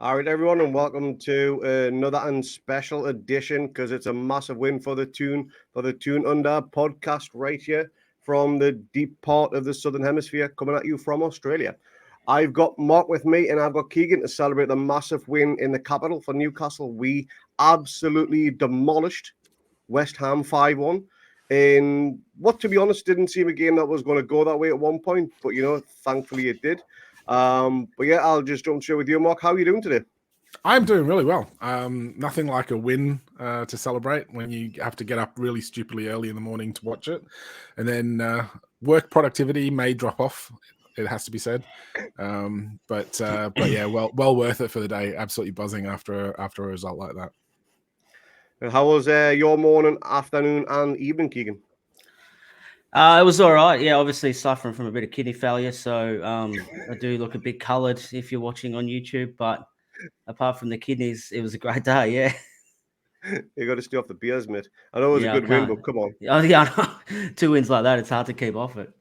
All right, everyone, and welcome to another and special edition because it's a massive win for the Toon Under podcast right here from the deep part of the Southern Hemisphere, coming at you from Australia. I've got Mark with me, and I've got Keegan to celebrate the massive win in the capital for Newcastle. We absolutely demolished West Ham 5-1 in what, to be honest, didn't seem a game that was going to go that way at one point, but thankfully it did. But yeah, I'll just jump straight with you, Mark. How are you doing today? I'm doing really well. Nothing like a win to celebrate when you have to get up really stupidly early in the morning to watch it, and then work productivity may drop off. It has to be said, but yeah, well worth it for the day. Absolutely buzzing after a result like that. And how was your morning, afternoon, and evening, Keegan? It was all right. Yeah, obviously suffering from a bit of kidney failure, so I do look a bit coloured if you're watching on YouTube. But apart from the kidneys, it was a great day. Yeah. You got to stay off the beers, mate. I know it was a good win, but come on. Oh, yeah, 2 wins like that, it's hard to keep off it.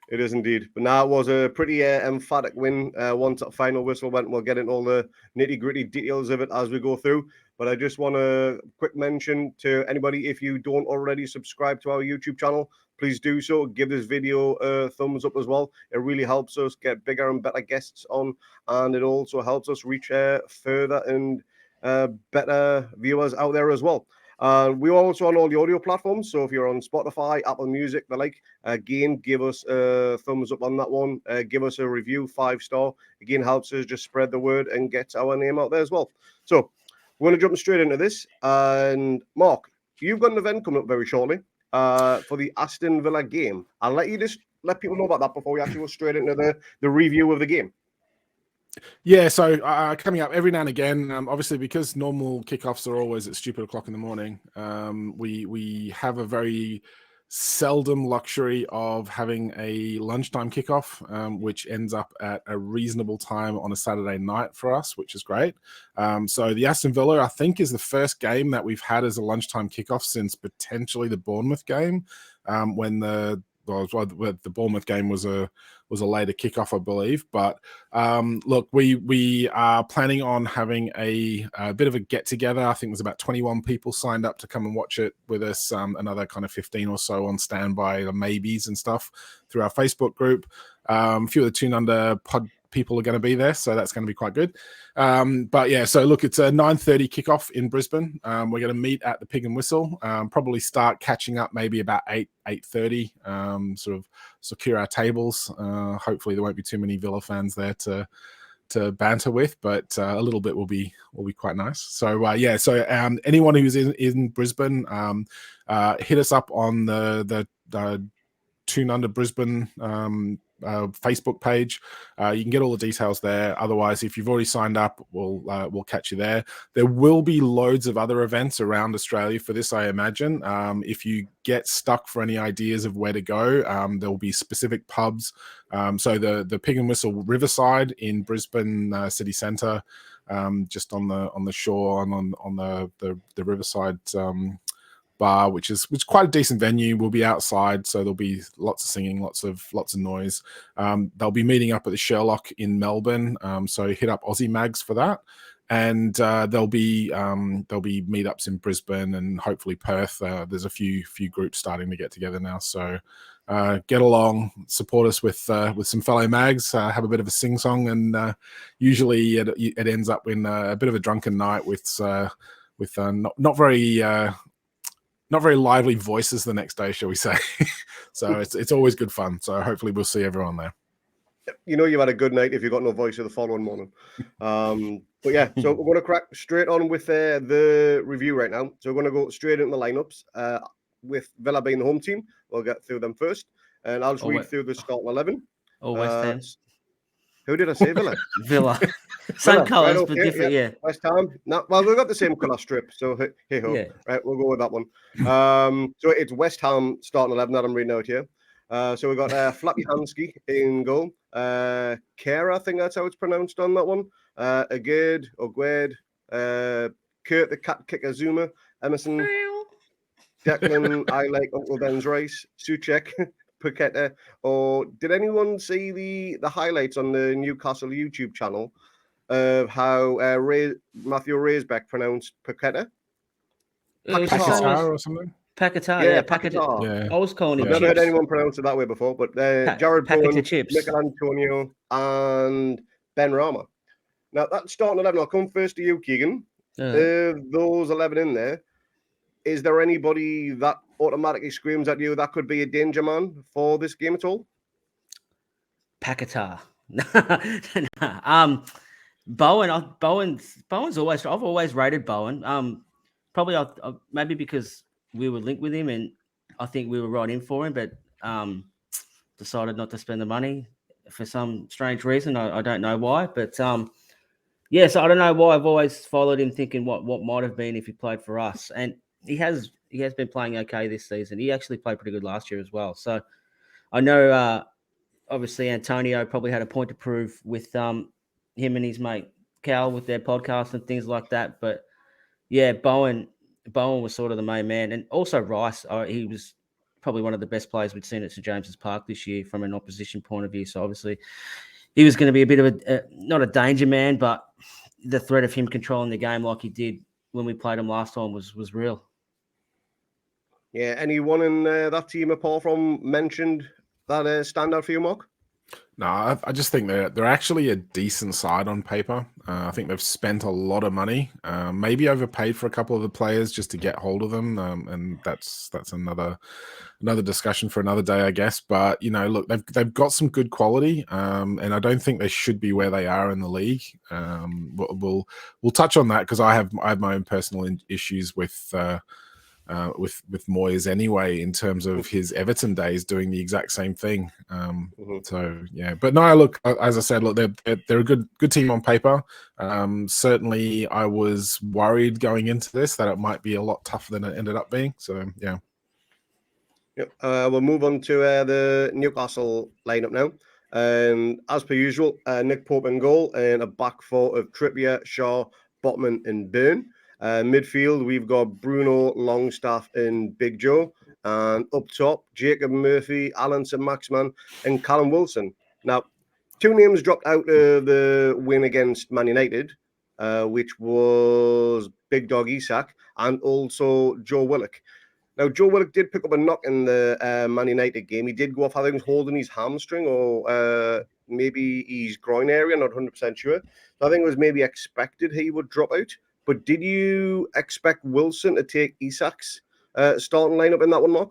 It is indeed. But now it was a pretty emphatic win. Once that final whistle went, we'll get into all the nitty-gritty details of it as we go through. But I just want to quick mention to anybody, if you don't already subscribe to our YouTube channel, please do so. Give this video a thumbs up as well. It really helps us get bigger and better guests on, and it also helps us reach further and better viewers out there as well. We're also on all the audio platforms. So if you're on Spotify, Apple Music, the like, again, give us a thumbs up on that one. Give us a review, 5-star. Again, helps us just spread the word and get our name out there as well. So we're going to jump straight into this. And Mark, you've got an event coming up very shortly for the Aston Villa game. I'll let you just let people know about that before we actually go straight into the review of the game. Yeah, so coming up every now and again, obviously because normal kickoffs are always at stupid o'clock in the morning, we have a very seldom luxury of having a lunchtime kickoff, which ends up at a reasonable time on a Saturday night for us, which is great. So the Aston Villa, I think, is the first game that we've had as a lunchtime kickoff since potentially the Bournemouth game, when the Bournemouth game was a later kickoff, I believe. But look, we are planning on having a bit of a get together. I think there's about 21 people signed up to come and watch it with us. Another kind of 15 or so on standby, maybes and stuff through our Facebook group. A few of the Toon Under pod people are going to be there, so that's going to be quite good. But yeah, so look, it's a 9:30 kickoff in Brisbane. We're going to meet at the Pig and Whistle, probably start catching up maybe about 8:30, sort of secure our tables. Hopefully there won't be too many Villa fans there to banter with, but a little bit will be quite nice. So yeah, so anyone who's in Brisbane, hit us up on the Toon Under Brisbane Facebook page. You can get all the details there. Otherwise, if you've already signed up, we'll catch you there. There will be loads of other events around Australia for this, I imagine. If you get stuck for any ideas of where to go, there will be specific pubs. So the Pig and Whistle Riverside in Brisbane city centre, just on the shore and on the Riverside bar, which is quite a decent venue. We'll be outside, so there'll be lots of singing, lots of noise. They'll be meeting up at the Sherlock in Melbourne, so hit up Aussie Mags for that. And there'll be meetups in Brisbane and hopefully Perth. There's a few groups starting to get together now, so get along, support us with some fellow mags, have a bit of a sing song, and usually it ends up in a bit of a drunken night with not very lively voices the next day, shall we say. So it's always good fun. So hopefully we'll see everyone there. You've had a good night if you've got no voice for the following morning. But yeah, so we're going to crack straight on with the review right now. So we're going to go straight into the lineups with Villa being the home team. We'll get through them first. And I'll just read through the starting 11. West Ham. Who did I say, Villa? Villa. Same colours, but different, yeah. West Ham. No, well, we've got the same colour strip, so hey ho. Yeah. Right, we'll go with that one. So it's West Ham starting 11 that I'm reading out here. So we've got Flappy Hansky in goal. Kera, I think that's how it's pronounced on that one. Ogwed, Kurt the Cat Kicker Zuma, Emerson, Declan, I like Uncle Ben's Rice, Suchek, Paqueta. Or did anyone see the highlights on the Newcastle YouTube channel of how Matthew Raisbeck pronounced Paqueta? It was the same Paquetá as or something. Paquetá, Yeah, yeah, Paquetá. Yeah. I was calling I've him never heard chips. anyone pronounce it that way before, but Jared Packet Bowen, of chips. Mikel Antonio, and Ben Rama. Now, that starting 11, I'll come first to you, Keegan. Those 11 in there, is there anybody that automatically screams at you that could be a danger man for this game at all? Paquetá. Bowen's always. I've always rated Bowen. Probably maybe because we were linked with him, and I think we were right in for him, but decided not to spend the money for some strange reason. I don't know why, but yeah. So I don't know why I've always followed him, thinking what might have been if he played for us, and he has been playing okay this season. He actually played pretty good last year as well. So I know. Obviously Antonio probably had a point to prove with him and his mate Cal with their podcast and things like that. But yeah, Bowen was sort of the main man, and also Rice. He was probably one of the best players we'd seen at St James's Park this year from an opposition point of view. So obviously he was going to be a bit of a not a danger man, but the threat of him controlling the game like he did when we played him last time was real. Yeah, anyone in that team apart from mentioned that stand out for you, Mark? No, I just think they're actually a decent side on paper. I think they've spent a lot of money, maybe overpaid for a couple of the players just to get hold of them, and that's another discussion for another day, I guess. But look, they've got some good quality, and I don't think they should be where they are in the league. We'll touch on that because I have my own personal issues with Moyes anyway, in terms of his Everton days doing the exact same thing. So yeah, but no, look, as I said, look, they're a good team on paper. Certainly, I was worried going into this that it might be a lot tougher than it ended up being. So yeah. Yep. We'll move on to the Newcastle lineup now. As per usual, Nick Pope in goal and a back four of Trippier, Shaw, Botman, and Byrne. Midfield, we've got Bruno, Longstaff, and Big Joe. And up top, Jacob Murphy, Alan St-Maximin, and Callum Wilson. Now, two names dropped out of the win against Man United, which was Big Dog Isak and also Joe Willock. Now, Joe Willock did pick up a knock in the Man United game. He did go off, I think, holding his hamstring or maybe his groin area, not 100% sure. So I think it was maybe expected he would drop out. But did you expect Wilson to take Isak's starting lineup in that one, Mark?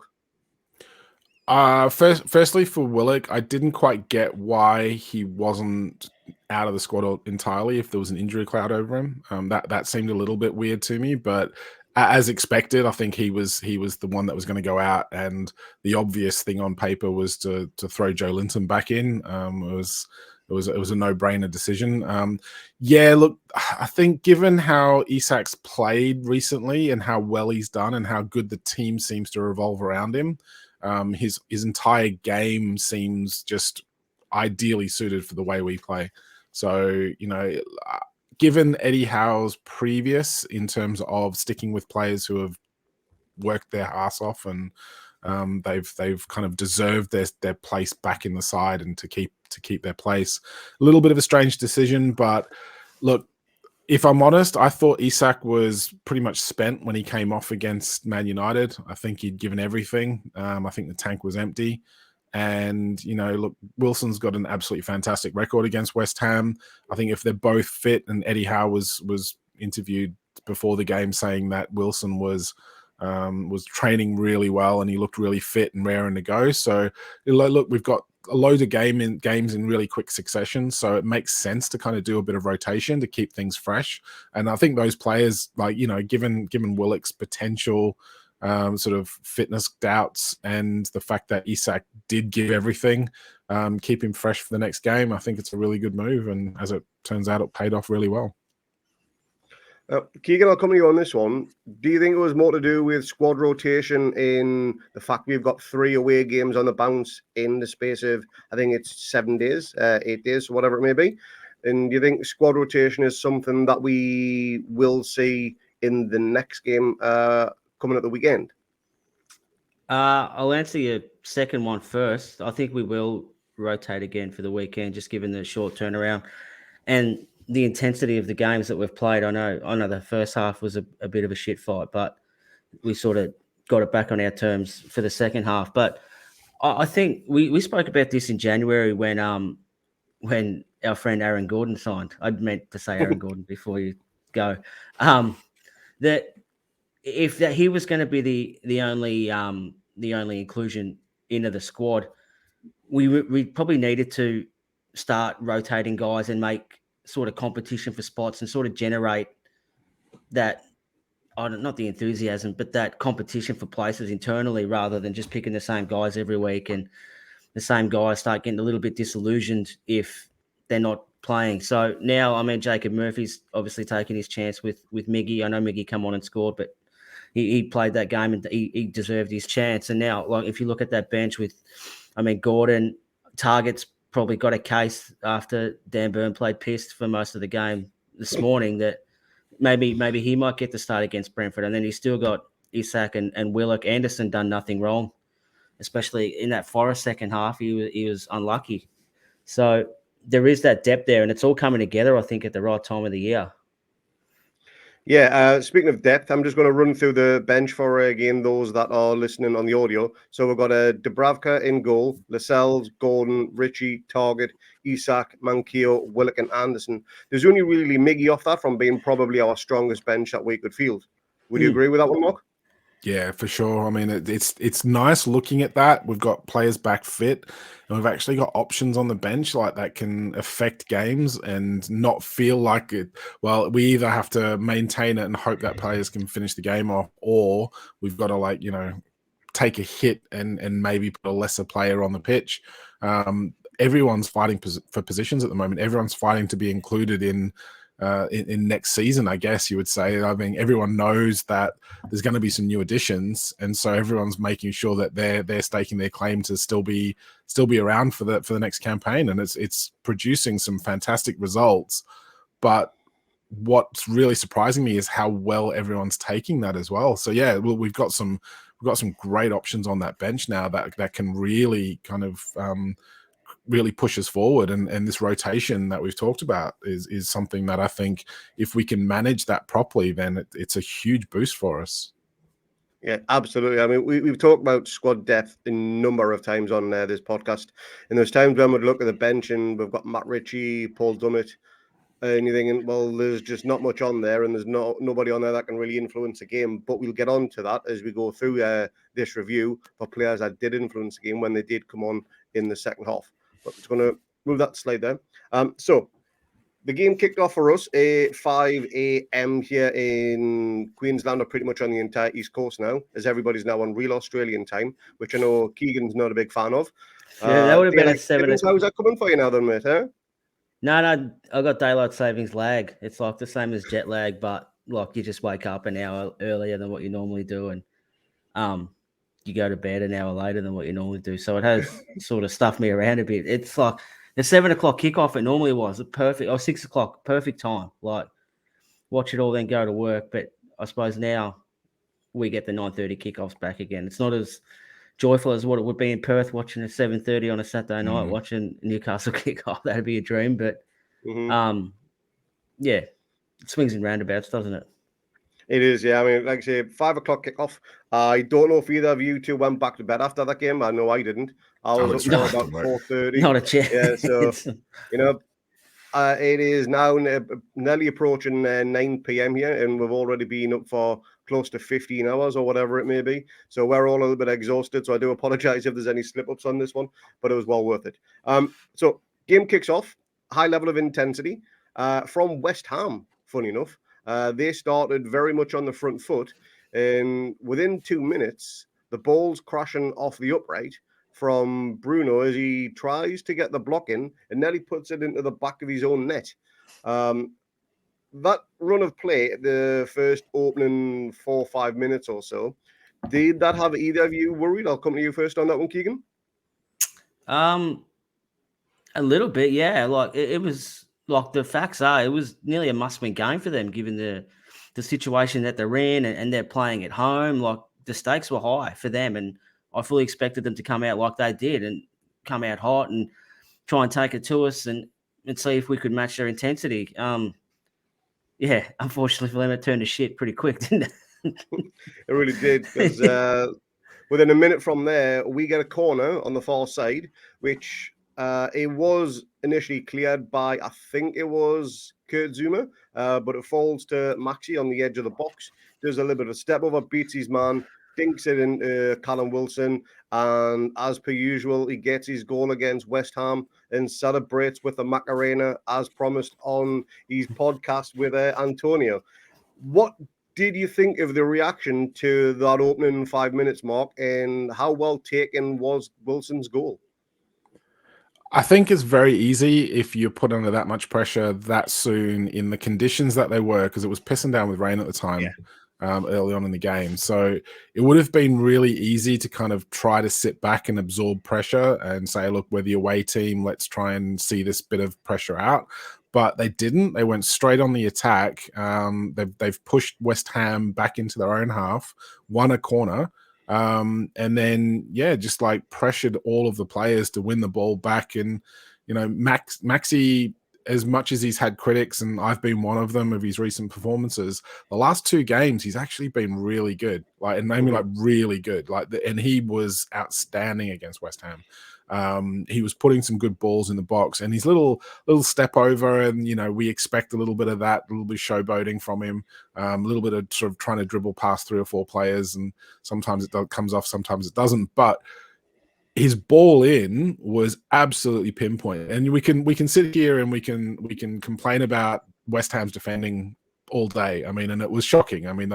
Firstly, for Willock, I didn't quite get why he wasn't out of the squad entirely if there was an injury cloud over him. That seemed a little bit weird to me, but as expected, I think he was the one that was going to go out, and the obvious thing on paper was to throw Joe Linton back in. It was a no-brainer decision. Yeah, look, I think given how Isak's played recently and how well he's done and how good the team seems to revolve around him, his entire game seems just ideally suited for the way we play. So, given Eddie Howe's previous in terms of sticking with players who have worked their ass off and they've kind of deserved their place back in the side and to keep their place. A little bit of a strange decision, but look, if I'm honest, I thought Isak was pretty much spent when he came off against Man United. I think he'd given everything. I think the tank was empty. And, look, Wilson's got an absolutely fantastic record against West Ham. I think if they're both fit, and Eddie Howe was interviewed before the game saying that Wilson was training really well and he looked really fit and raring to go. So, look, we've got a load of games in really quick succession, so it makes sense to kind of do a bit of rotation to keep things fresh. And I think those players, like, given Willock's potential sort of fitness doubts and the fact that Isak did give everything, keep him fresh for the next game, I think it's a really good move, and as it turns out, it paid off really well. Keegan, I'll come to you on this one. Do you think it was more to do with squad rotation in the fact we've got 3 away games on the bounce in the space of, I think it's 7 days, 8 days, whatever it may be? And do you think squad rotation is something that we will see in the next game coming at the weekend? I'll answer your second one first. I think we will rotate again for the weekend, just given the short turnaround. And the intensity of the games that we've played. I know the first half was a bit of a shit fight, but we sort of got it back on our terms for the second half. But I think we spoke about this in January when our friend Aaron Gordon signed. I meant to say Aaron Gordon before you go. That if that he was going to be the only inclusion into the squad, we probably needed to start rotating guys and make sort of competition for spots and sort of generate that, not the enthusiasm, but that competition for places internally, rather than just picking the same guys every week, and the same guys start getting a little bit disillusioned if they're not playing. So now, I mean, Jacob Murphy's obviously taking his chance with Miggy. I know Miggy come on and scored, but he played that game and he deserved his chance. And now, like, if you look at that bench with, I mean, Gordon, Target's probably got a case after Dan Burn played pissed for most of the game this morning, that maybe he might get the start against Brentford. And then he's still got Isak and Willock. Anderson done nothing wrong, especially in that Forest second half. He was unlucky. So there is that depth there, and it's all coming together, I think, at the right time of the year. Yeah, speaking of depth, I'm just going to run through the bench for again those that are listening on the audio. So we've got a Dubravka in goal, Lascelles, Gordon, Ritchie, Target, Isak, Manquillo, Willock, and Anderson. There's only really Miggy off that from being probably our strongest bench that we could field. Would you agree with that one, Mark? Yeah, for sure. I mean, it's nice looking at that. We've got players back fit, and we've actually got options on the bench like that can affect games and not feel like it. Well, we either have to maintain it and hope that players can finish the game off, or we've got to take a hit and maybe put a lesser player on the pitch. Everyone's fighting for positions at the moment. Everyone's fighting to be included in next season, I guess you would say. I mean, everyone knows that there's going to be some new additions, and so everyone's making sure that they're staking their claim to still be around for the next campaign, and it's producing some fantastic results. But what's really surprising me is how well everyone's taking that as well. So yeah, we've got some great options on that bench now that can really kind of really pushes forward, and this rotation that we've talked about is something that I think if we can manage that properly, then it's a huge boost for us. Yeah, absolutely. I mean, we've talked about squad depth a number of times on this podcast, and there's times when we'd look at the bench and we've got Matt Ritchie, Paul Dummett, anything, and well, there's just not much on there, and there's nobody on there that can really influence the game. But we'll get on to that as we go through this review for players that did influence the game when they did come on in the second half. But it's going to move that slide there. So the game kicked off for us at 5 a.m. here in Queensland, or pretty much on the entire East Coast now, as everybody's now on real Australian time, which I know Keegan's not a big fan of. Yeah, that would have been a 7. How's that coming for you now then, mate? Huh? No, I got daylight savings lag. It's like the same as jet lag, but like you just wake up an hour earlier than what you normally do, and you go to bed an hour later than what you normally do. So it has sort of stuffed me around a bit. It's like the 7 o'clock kickoff, it normally was a perfect, or 6 o'clock, perfect time. Like watch it all, then go to work. But I suppose now we get the 9:30 kickoffs back again. It's not as joyful as what it would be in Perth watching a 7:30 on a Saturday night, watching Newcastle kickoff. That'd be a dream. But yeah, it swings and roundabouts, doesn't it? It is, yeah. I mean, like I say, 5 o'clock kickoff. I don't know if either of you two went back to bed after that game. I know I didn't. I was up for about 4:30. Not a chance. Yeah, so it is now nearly approaching 9 p.m. here, and we've already been up for close to 15 hours or whatever it may be. So we're all a little bit exhausted. So I do apologize if there's any slip-ups on this one, but it was well worth it. So game kicks off, high level of intensity from West Ham, funny enough. They started very much on the front foot, and within 2 minutes, the ball's crashing off the upright from Bruno as he tries to get the block in and nearly puts it into the back of his own net. That run of play, the first opening 4 or 5 minutes or so, did that have either of you worried? I'll come to you first on that one, Keegan. A little bit, yeah. Like it was. Like the facts are, it was nearly a must-win game for them, given the situation that they're in, and they're playing at home. Like the stakes were high for them, and I fully expected them to come out like they did and come out hot and try and take it to us. And and see if we could match their intensity. Yeah, unfortunately for them, it turned to shit pretty quick, didn't it? It really did, because within a minute from there, we get a corner on the far side, which it was initially cleared by, I think it was Kurt Zuma, but it falls to Maxi on the edge of the box. Does a little bit of a step over, beats his man, dinks it into Callum Wilson, and as per usual, he gets his goal against West Ham and celebrates with the Macarena as promised on his podcast with Antonio. What did you think of the reaction to that opening 5 minutes, Mark, and how well taken was Wilson's goal? I think it's very easy if you're put under that much pressure that soon in the conditions that they were, because it was pissing down with rain at the time. Early on in the game. So it would have been really easy to kind of try to sit back and absorb pressure and say, look, we're the away team, let's try and see this bit of pressure out. But they didn't. They went straight on the attack. They've pushed West Ham back into their own half, won a corner, and then, just like pressured all of the players to win the ball back. And, Maxi, as much as he's had critics, and I've been one of them of his recent performances, the last 2 games he's actually been really good, really good. And he was outstanding against West Ham. He was putting some good balls in the box, and his little step over, and we expect a little bit of that, a little bit of showboating from him, a little bit of sort of trying to dribble past 3 or 4 players, and sometimes it comes off, sometimes it doesn't, but his ball in was absolutely pinpoint. And we can sit here and we can complain about West Ham's defending all day. I mean, and it was shocking. I mean,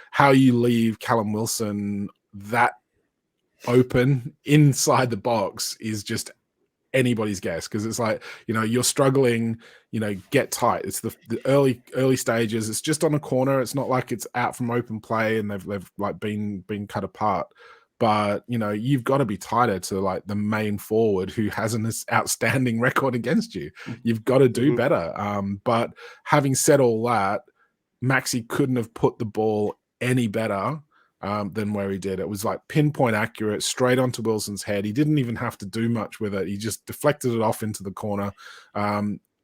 how you leave Callum Wilson that open inside the box is just anybody's guess, because it's like, you're struggling, get tight. It's the early stages. It's just on a corner. It's not like it's out from open play and they've like been cut apart. But you've got to be tighter to like the main forward who has an outstanding record against you. You've got to do better. But having said all that, Maxi couldn't have put the ball any better than where he did. It was like pinpoint accurate, straight onto Wilson's head. He didn't even have to do much with it. He just deflected it off into the corner.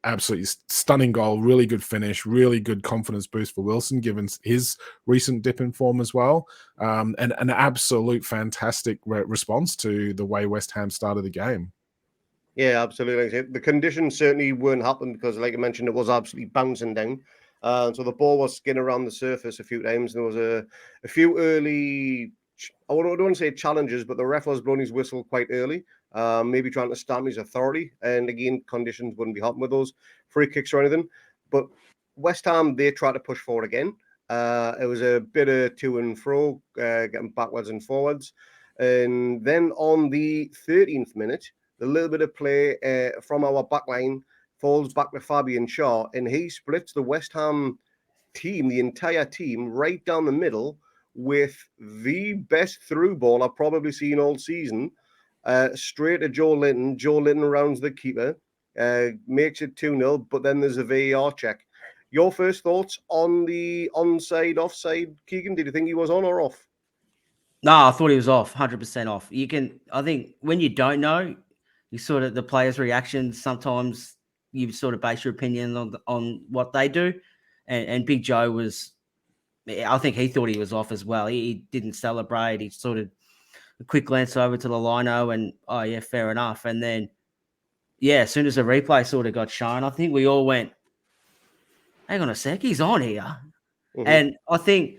Absolutely stunning goal, really good finish, really good confidence boost for Wilson, given his recent dip in form as well. And an absolute fantastic response to the way West Ham started the game. Yeah, absolutely. The conditions certainly weren't happening because, like I mentioned, it was absolutely bouncing down. So the ball was skidding around the surface a few times. There was a few early, I don't want to say challenges, but the ref was blowing his whistle quite early, maybe trying to stamp his authority. And again, conditions wouldn't be happening with those free kicks or anything. But West Ham, they tried to push forward again. It was a bit of to and fro, getting backwards and forwards. And then on the 13th minute, the little bit of play from our backline falls back to Fabian Shaw, and he splits the West Ham team, the entire team, right down the middle with the best through ball I've probably seen all season, straight to Joe Linton. Joe Linton rounds the keeper, makes it 2-0, but then there's a VAR check. Your first thoughts on the onside, offside, Keegan? Did you think he was on or off? No, I thought he was off, 100% off. I think when you don't know, you sort of, the players' reactions, sometimes you sort of base your opinion on what they do. And Big Joe was, I think he thought he was off as well. He didn't celebrate. He sort of a quick glance over to the lino and, oh, yeah, fair enough. And then, as soon as the replay sort of got shown, I think we all went, hang on a sec, he's on here. Mm-hmm. And I think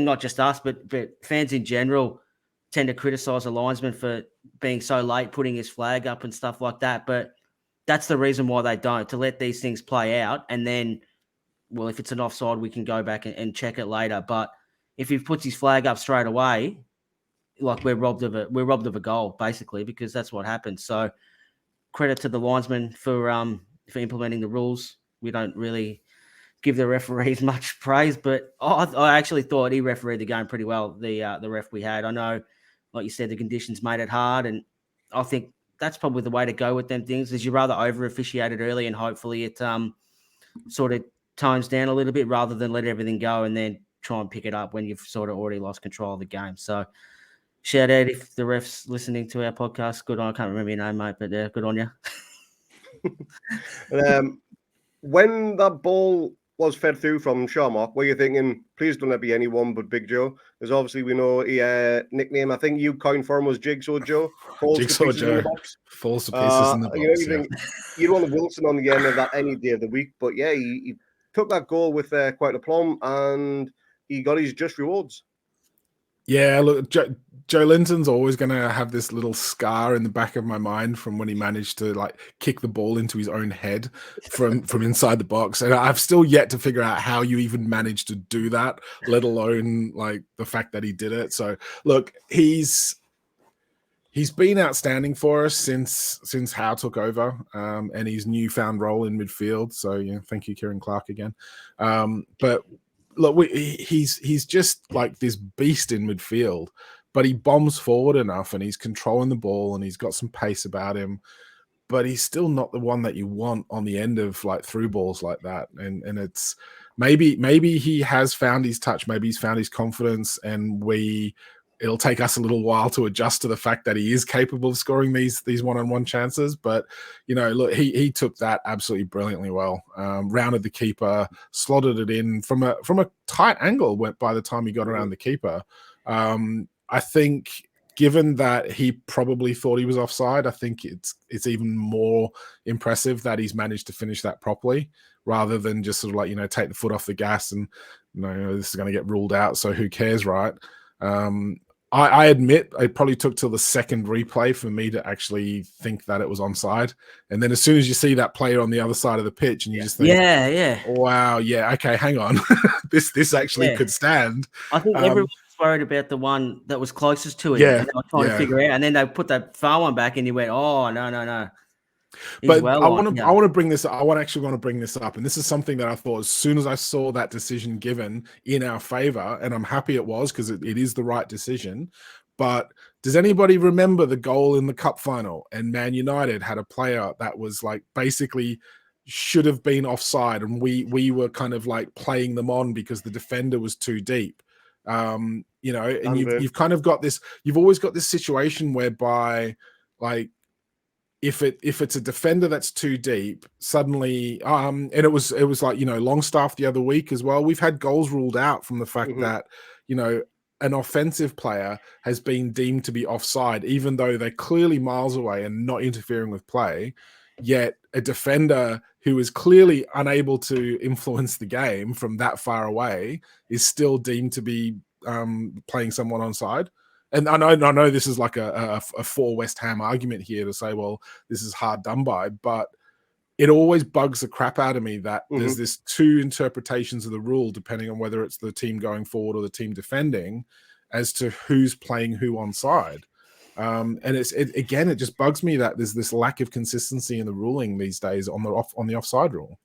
not just us, but fans in general tend to criticize a linesman for being so late, putting his flag up and stuff like that. But that's the reason why they don't, to let these things play out. And then, well, if it's an offside, we can go back and check it later. But if he puts his flag up straight away, like we're robbed of a goal, basically, because that's what happened. So credit to the linesman for implementing the rules. We don't really give the referees much praise, but I actually thought he refereed the game pretty well, the ref we had. I know, like you said, the conditions made it hard, and I think that's probably the way to go with them things, is you rather over-officiate it early and hopefully it sort of tones down a little bit rather than let everything go and then try and pick it up when you've sort of already lost control of the game. So shout out if the ref's listening to our podcast. Good on, I can't remember your name, mate, but good on you. When that ball was fed through from Sharmark, were you thinking, please don't let it be anyone but Big Joe? Because obviously we know he nickname, I think you coined for him was Jigsaw Joe. Falls to Jigsaw pieces in the Joe box. falls to pieces in the You know, box. you think you'd want Wilson on the end of that any day of the week. But yeah, he took that goal with quite aplomb and he got his just rewards. Yeah, look, Joe Linton's always going to have this little scar in the back of my mind from when he managed to like kick the ball into his own head from inside the box, and I've still yet to figure out how you even managed to do that, let alone like the fact that he did it. So look, he's been outstanding for us since Howe took over, and his newfound role in midfield. So yeah, thank you, Kieran Clark again. But look, he's just like this beast in midfield, but he bombs forward enough and he's controlling the ball and he's got some pace about him, but he's still not the one that you want on the end of like through balls like that. And it's maybe he has found his touch, maybe he's found his confidence, and it'll take us a little while to adjust to the fact that he is capable of scoring these one-on-one chances. But you know, look, he took that absolutely brilliantly well. Rounded the keeper, slotted it in from a tight angle. Went by the time he got around the keeper. I think, given that he probably thought he was offside, I think it's even more impressive that he's managed to finish that properly, rather than just sort of like, you know, take the foot off the gas and, you know, this is going to get ruled out, so who cares, right? I admit it probably took till the second replay for me to actually think that it was onside. And then as soon as you see that player on the other side of the pitch and you just think, wow, yeah, okay, hang on. this actually could stand. I think everyone was worried about the one that was closest to him. Yeah, and they were trying to figure out, and then they put that far one back and he went, oh, no. But I want to bring this up. I actually want to bring this up. And this is something that I thought as soon as I saw that decision given in our favor, and I'm happy it was, because it is the right decision. But does anybody remember the goal in the cup final? And Man United had a player that was like basically should have been offside, and we were kind of like playing them on because the defender was too deep. You know, and you've kind of got this, you've always got this situation whereby like, if it's a defender that's too deep, suddenly, and it was like, you know, Longstaff the other week as well. We've had goals ruled out from the fact that, you know, an offensive player has been deemed to be offside, even though they're clearly miles away and not interfering with play. Yet a defender who is clearly unable to influence the game from that far away is still deemed to be playing someone onside. And I know this is like a for West Ham argument here to say, well, this is hard done by, but it always bugs the crap out of me that there's this two interpretations of the rule, depending on whether it's the team going forward or the team defending, as to who's playing who onside. And it just bugs me that there's this lack of consistency in the ruling these days on the offside rule.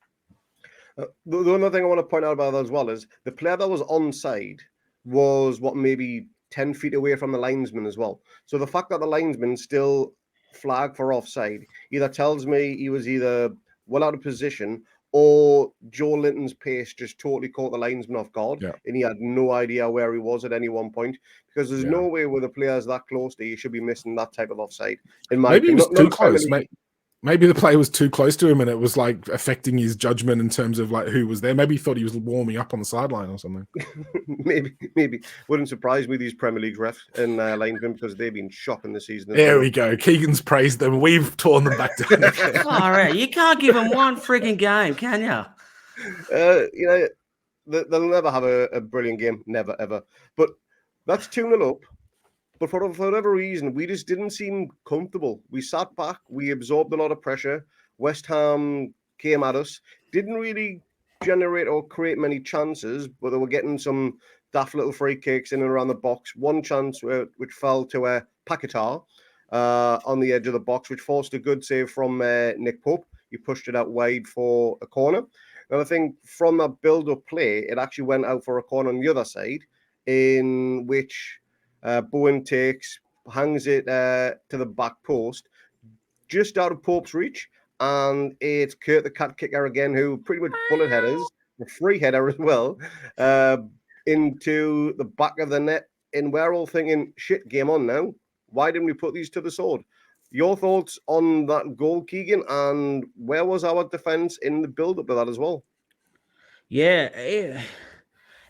The other thing I want to point out about that as well is the player that was onside was maybe 10 feet away from the linesman as well. So the fact that the linesman still flagged for offside either tells me he was either well out of position, or Joe Linton's pace just totally caught the linesman off guard, and he had no idea where he was at any one point, because there's no way with the players that close to you should be missing that type of offside. In my opinion, he was too close. Family, maybe the player was too close to him and it was like affecting his judgment in terms of like who was there. Maybe he thought he was warming up on the sideline or something. maybe. Wouldn't surprise me, these Premier League refs and linesmen, because they've been shocking this season. There we go. Keegan's praised them. We've torn them back down. All right. You can't give them one freaking game, can you? You know, they'll never have a brilliant game. Never, ever. But that's 2-0 up. But for whatever reason, we just didn't seem comfortable. We sat back. We absorbed a lot of pressure. West Ham came at us. Didn't really generate or create many chances, but they were getting some daft little free kicks in and around the box. One chance which fell to Paquetá on the edge of the box, which forced a good save from Nick Pope. He pushed it out wide for a corner. And I think from that build-up play, it actually went out for a corner on the other side, in which Bowen hangs it to the back post, just out of Pope's reach, and it's Kurt the cat kicker again, who pretty much bullet headers, a free header as well, into the back of the net. And we're all thinking, shit, game on now. Why didn't we put these to the sword? Your thoughts on that goal, Keegan, and where was our defence in the build-up to that as well? Yeah,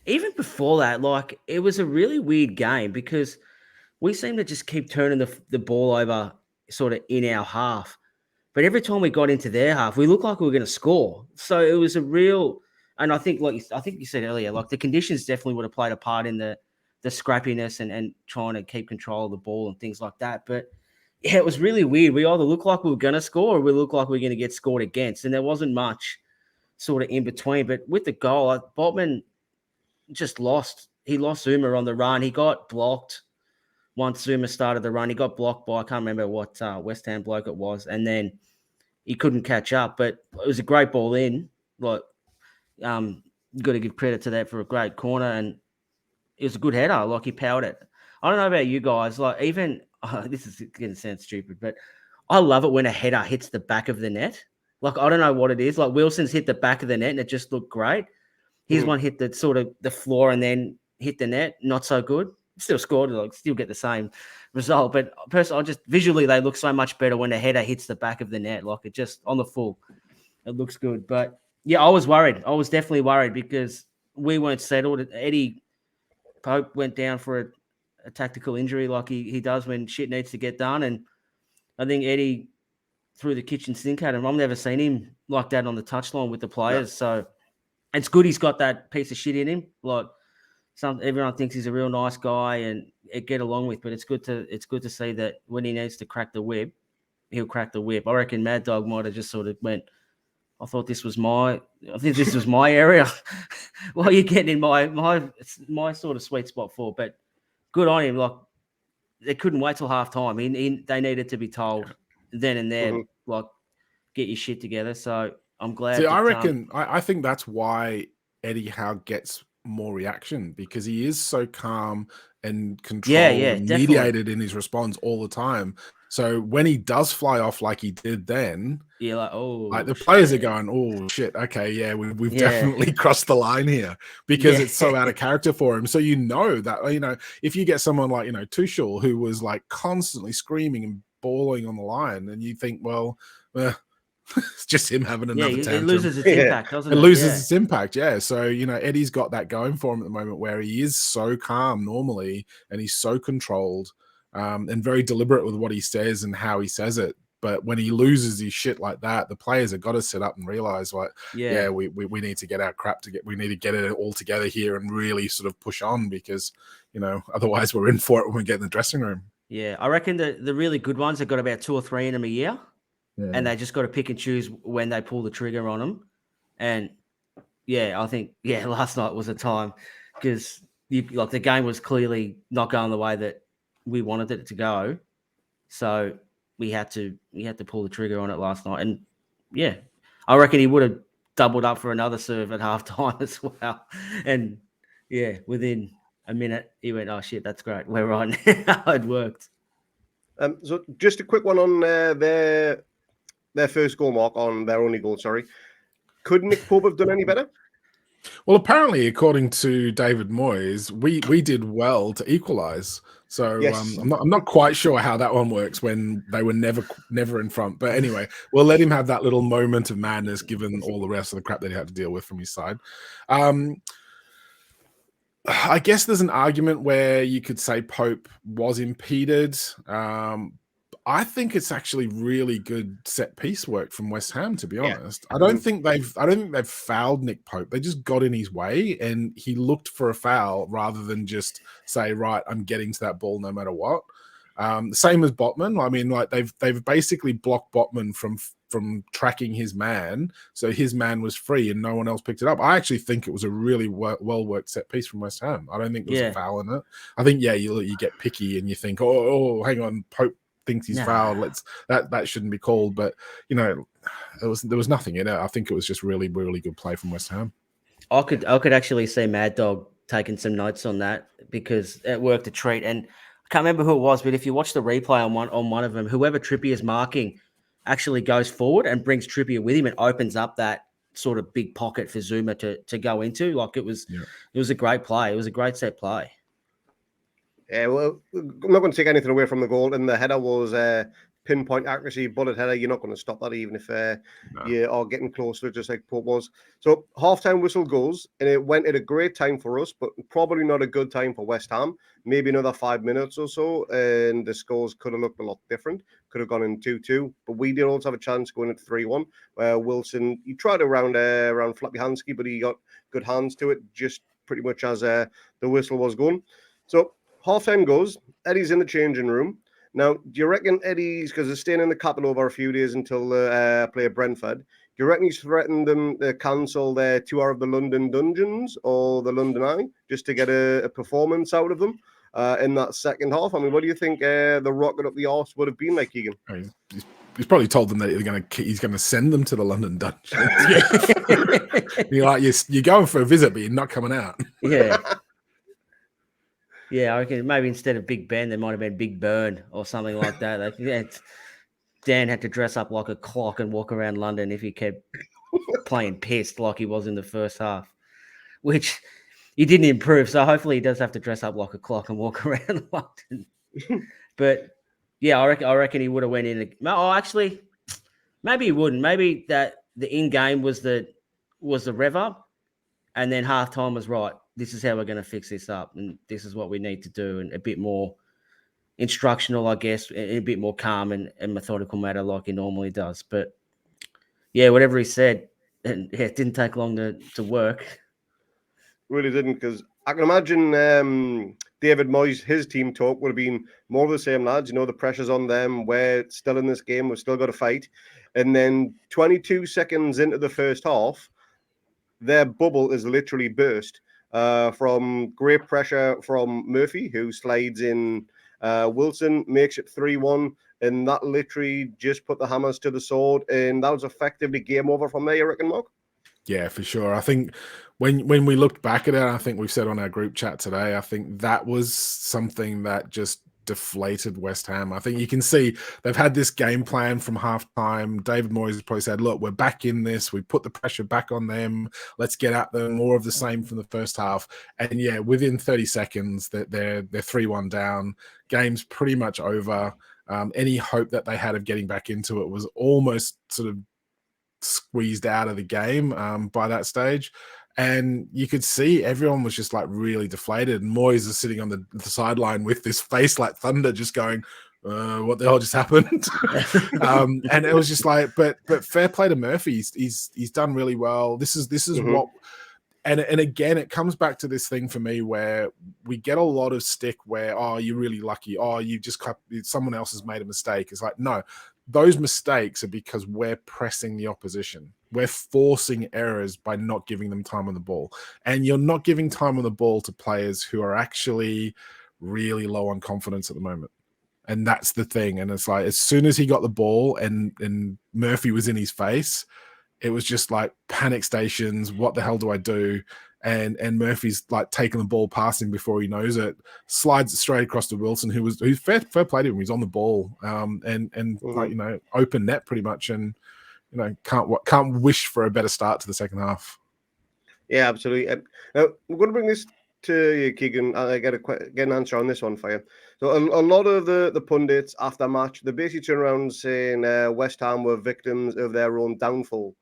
even before that, like it was a really weird game because we seemed to just keep turning the ball over sort of in our half. But every time we got into their half, we looked like we were going to score. So it was a real, and I think, I think you said earlier, like the conditions definitely would have played a part in the scrappiness and trying to keep control of the ball and things like that. But yeah, it was really weird. We either looked like we were going to score or we looked like we were going to get scored against, and there wasn't much sort of in between. But with the goal, Botman just lost. He lost Zuma on the run. He got blocked once Zuma started the run. He got blocked by, I can't remember what West Ham bloke it was, and then he couldn't catch up. But it was a great ball in. Like, you got to give credit to that for a great corner, and it was a good header. Like, he powered it. I don't know about you guys. Like, even this is going to sound stupid, but I love it when a header hits the back of the net. Like, I don't know what it is. Like, Wilson's hit the back of the net, and it just looked great. His one hit the sort of the floor and then hit the net. Not so good. Still scored, like still get the same result. But personally, I just visually they look so much better when the header hits the back of the net. Like it just on the full, it looks good. But yeah, I was worried. I was definitely worried because we weren't settled. Eddie Pope went down for a tactical injury like he does when shit needs to get done. And I think Eddie threw the kitchen sink at him. I've never seen him like that on the touchline with the players. So it's good he's got that piece of shit in him. Like everyone thinks he's a real nice guy and get along with, but it's good to see that when he needs to crack the whip, he'll crack the whip. I reckon Mad Dog might have just sort of went, I think this was my area. Well, you're getting in my sort of sweet spot for, but good on him. Like they couldn't wait till half time. They needed to be told then and there, like get your shit together. So I'm glad. See, I think that's why Eddie Howe gets more reaction because he is so calm and controlled and mediated in his response all the time. So when he does fly off like he did then, like the players are going, oh shit, okay, yeah, we've definitely crossed the line here because it's so out of character for him. So that if you get someone like Tuchel who was like constantly screaming and bawling on the line, and you think, well. It's just him having another tantrum. It loses its impact, doesn't it? It loses its impact, yeah. So, Eddie's got that going for him at the moment where he is so calm normally and he's so controlled and very deliberate with what he says and how he says it. But when he loses his shit like that, the players have got to sit up and realize, like, we need to get our crap we need to get it all together here and really sort of push on because, otherwise we're in for it when we get in the dressing room. Yeah, I reckon the really good ones have got about 2 or 3 in them a year. Yeah. And they just got to pick and choose when they pull the trigger on them. And I think last night was a time because the game was clearly not going the way that we wanted it to go. So we had to pull the trigger on it last night. And I reckon he would have doubled up for another serve at halftime as well. And within a minute he went, oh shit, that's great. We're on. It worked. So just a quick one on their first goal, Mark, on their only goal, sorry. Could Nick Pope have done any better? Well, apparently, according to David Moyes, we did well to equalise. So I'm not quite sure how that one works when they were never in front. But anyway, we'll let him have that little moment of madness given all the rest of the crap that he had to deal with from his side. I guess there's an argument where you could say Pope was impeded. I think it's actually really good set piece work from West Ham, to be honest. I don't think they've fouled Nick Pope. They just got in his way and he looked for a foul rather than just say, right, I'm getting to that ball no matter what. Same as Botman. I mean, like they've basically blocked Botman from tracking his man, so his man was free and no one else picked it up. I actually think it was a really well worked set piece from West Ham. I don't think there was a foul in it. I think you get picky and you think, oh, hang on, Pope thinks he's fouled. That shouldn't be called. But there was nothing in it. I think it was just really, really good play from West Ham. I could actually see Mad Dog taking some notes on that because it worked a treat. And I can't remember who it was, but if you watch the replay on one of them, whoever Trippier's marking actually goes forward and brings Trippier with him and opens up that sort of big pocket for Zuma to go into. Like it was a great play. It was a great set play. Yeah, well, I'm not going to take anything away from the goal, and the header was pinpoint accuracy bullet header, you're not going to stop that, even if you are getting close to it, just like Pope was. So half-time whistle goes, and it went at a great time for us, but probably not a good time for West Ham. Maybe another 5 minutes or so, and the scores could have looked a lot different. Could have gone in 2-2, but we did also have a chance going at 3-1, where Wilson, he tried around Flappy Hansky, but he got good hands to it, just pretty much as the whistle was going. So half-time goes, Eddie's in the changing room. Now, do you reckon Eddie's, because they're staying in the capital over a few days until they play Brentford, do you reckon he's threatened them to cancel their tour of the London Dungeons or the London Eye just to get a performance out of them in that second half? I mean, what do you think the rocket up the arse would have been like, Keegan? He's probably told them that he's going to send them to the London Dungeons. You're like, you're going for a visit, but you're not coming out. Yeah. Yeah, I reckon maybe instead of Big Ben, there might have been Big Burn or something like that. Dan had to dress up like a clock and walk around London if he kept playing pissed like he was in the first half, which he didn't improve. So hopefully he does have to dress up like a clock and walk around London. But yeah, I reckon he would have went in. Oh, actually, maybe he wouldn't. Maybe that the in game was the rev up, and then halftime was right. This is how we're going to fix this up, and this is what we need to do, and a bit more instructional, I guess, a bit more calm and methodical matter like he normally does. But yeah, whatever he said, and it didn't take long to work. Really didn't, because I can imagine David Moyes, his team talk would have been more of the same, lads. You know, the pressure's on them. We're still in this game. We've still got to fight. And then 22 seconds into the first half, their bubble is literally burst from great pressure from Murphy, who slides in Wilson, makes it 3-1. And that literally just put the hammers to the sword. And that was effectively game over from there, you reckon, Mark? Yeah, for sure. I think when we looked back at it, I think we've said on our group chat today, I think that was something that just deflated West Ham. I think you can see they've had this game plan from halftime. David Moyes probably said, look, we're back in this. We put the pressure back on them. Let's get at them. More of the same from the first half. And yeah, within 30 seconds, they're 3-1 down. Game's pretty much over. Any hope that they had of getting back into it was almost sort of squeezed out of the game by that stage, and you could see everyone was just like really deflated, and Moyes is sitting on the sideline with this face like thunder, just going, what the hell just happened? And it was just like, but fair play to Murphy. He's done really well. This is what, and again, it comes back to this thing for me where we get a lot of stick where, oh, you're really lucky, oh, you just someone else has made a mistake. It's like, no, those mistakes are because we're pressing the opposition. We're forcing errors by not giving them time on the ball. And you're not giving time on the ball to players who are actually really low on confidence at the moment. And that's the thing. And it's like, as soon as he got the ball and Murphy was in his face, it was just like panic stations. What the hell do I do? And Murphy's like taking the ball past him before he knows it, slides it straight across to Wilson, who's fair play to him. He's on the ball, and like, you know, open net pretty much, and you know, can't wish for a better start to the second half. Yeah, absolutely. Now we're going to bring this to you, Keegan. I get an answer on this one for you. So a lot of the pundits after match, they basically turn around saying West Ham were victims of their own downfall,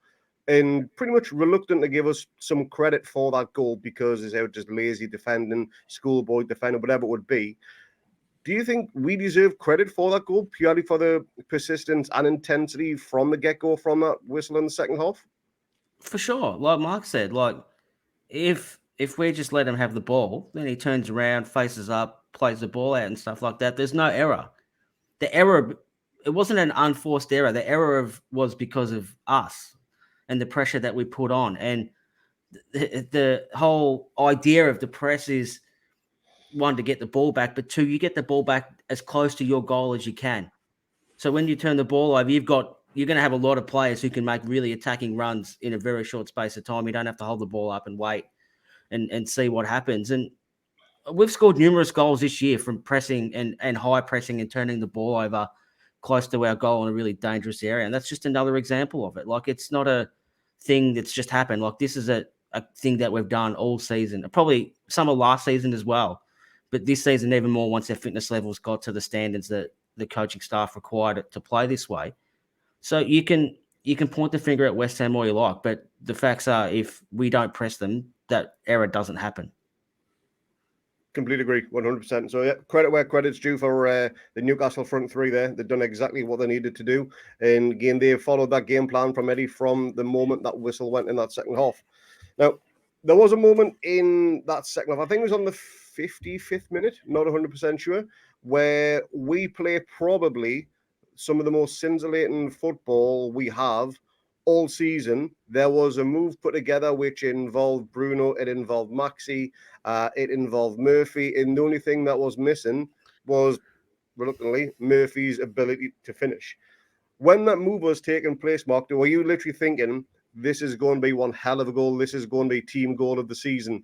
and pretty much reluctant to give us some credit for that goal because they were just lazy defending, schoolboy defending, whatever it would be. Do you think we deserve credit for that goal purely for the persistence and intensity from the get-go from that whistle in the second half? For sure. Like Mark said, like if we just let him have the ball, then he turns around, faces up, plays the ball out and stuff like that. There's no error. The error, it wasn't an unforced error. The error was because of us and the pressure that we put on. And the whole idea of the press is, one, to get the ball back, but two, you get the ball back as close to your goal as you can. So when you turn the ball over, you're going to have a lot of players who can make really attacking runs in a very short space of time. You don't have to hold the ball up and wait and see what happens. And we've scored numerous goals this year from pressing and high pressing and turning the ball over close to our goal in a really dangerous area. And that's just another example of it. Like, it's not a thing that's just happened. Like, this is a thing that we've done all season, probably some of last season as well. But this season, even more, once their fitness levels got to the standards that the coaching staff required it to play this way. So you can point the finger at West Ham all you like, but the facts are, if we don't press them, that error doesn't happen. Completely agree, 100%. So, yeah, credit where credit's due for the Newcastle front three there. They've done exactly what they needed to do. And again, they followed that game plan from Eddie from the moment that whistle went in that second half. Now, there was a moment in that second half, I think it was on the 55th minute, not 100% sure, where we play probably some of the most scintillating football we have all season. There was a move put together which involved Bruno, it involved Maxi, it involved Murphy, and the only thing that was missing was, reluctantly, Murphy's ability to finish. When that move was taking place, Mark, were you literally thinking, this is going to be one hell of a goal, this is going to be team goal of the season?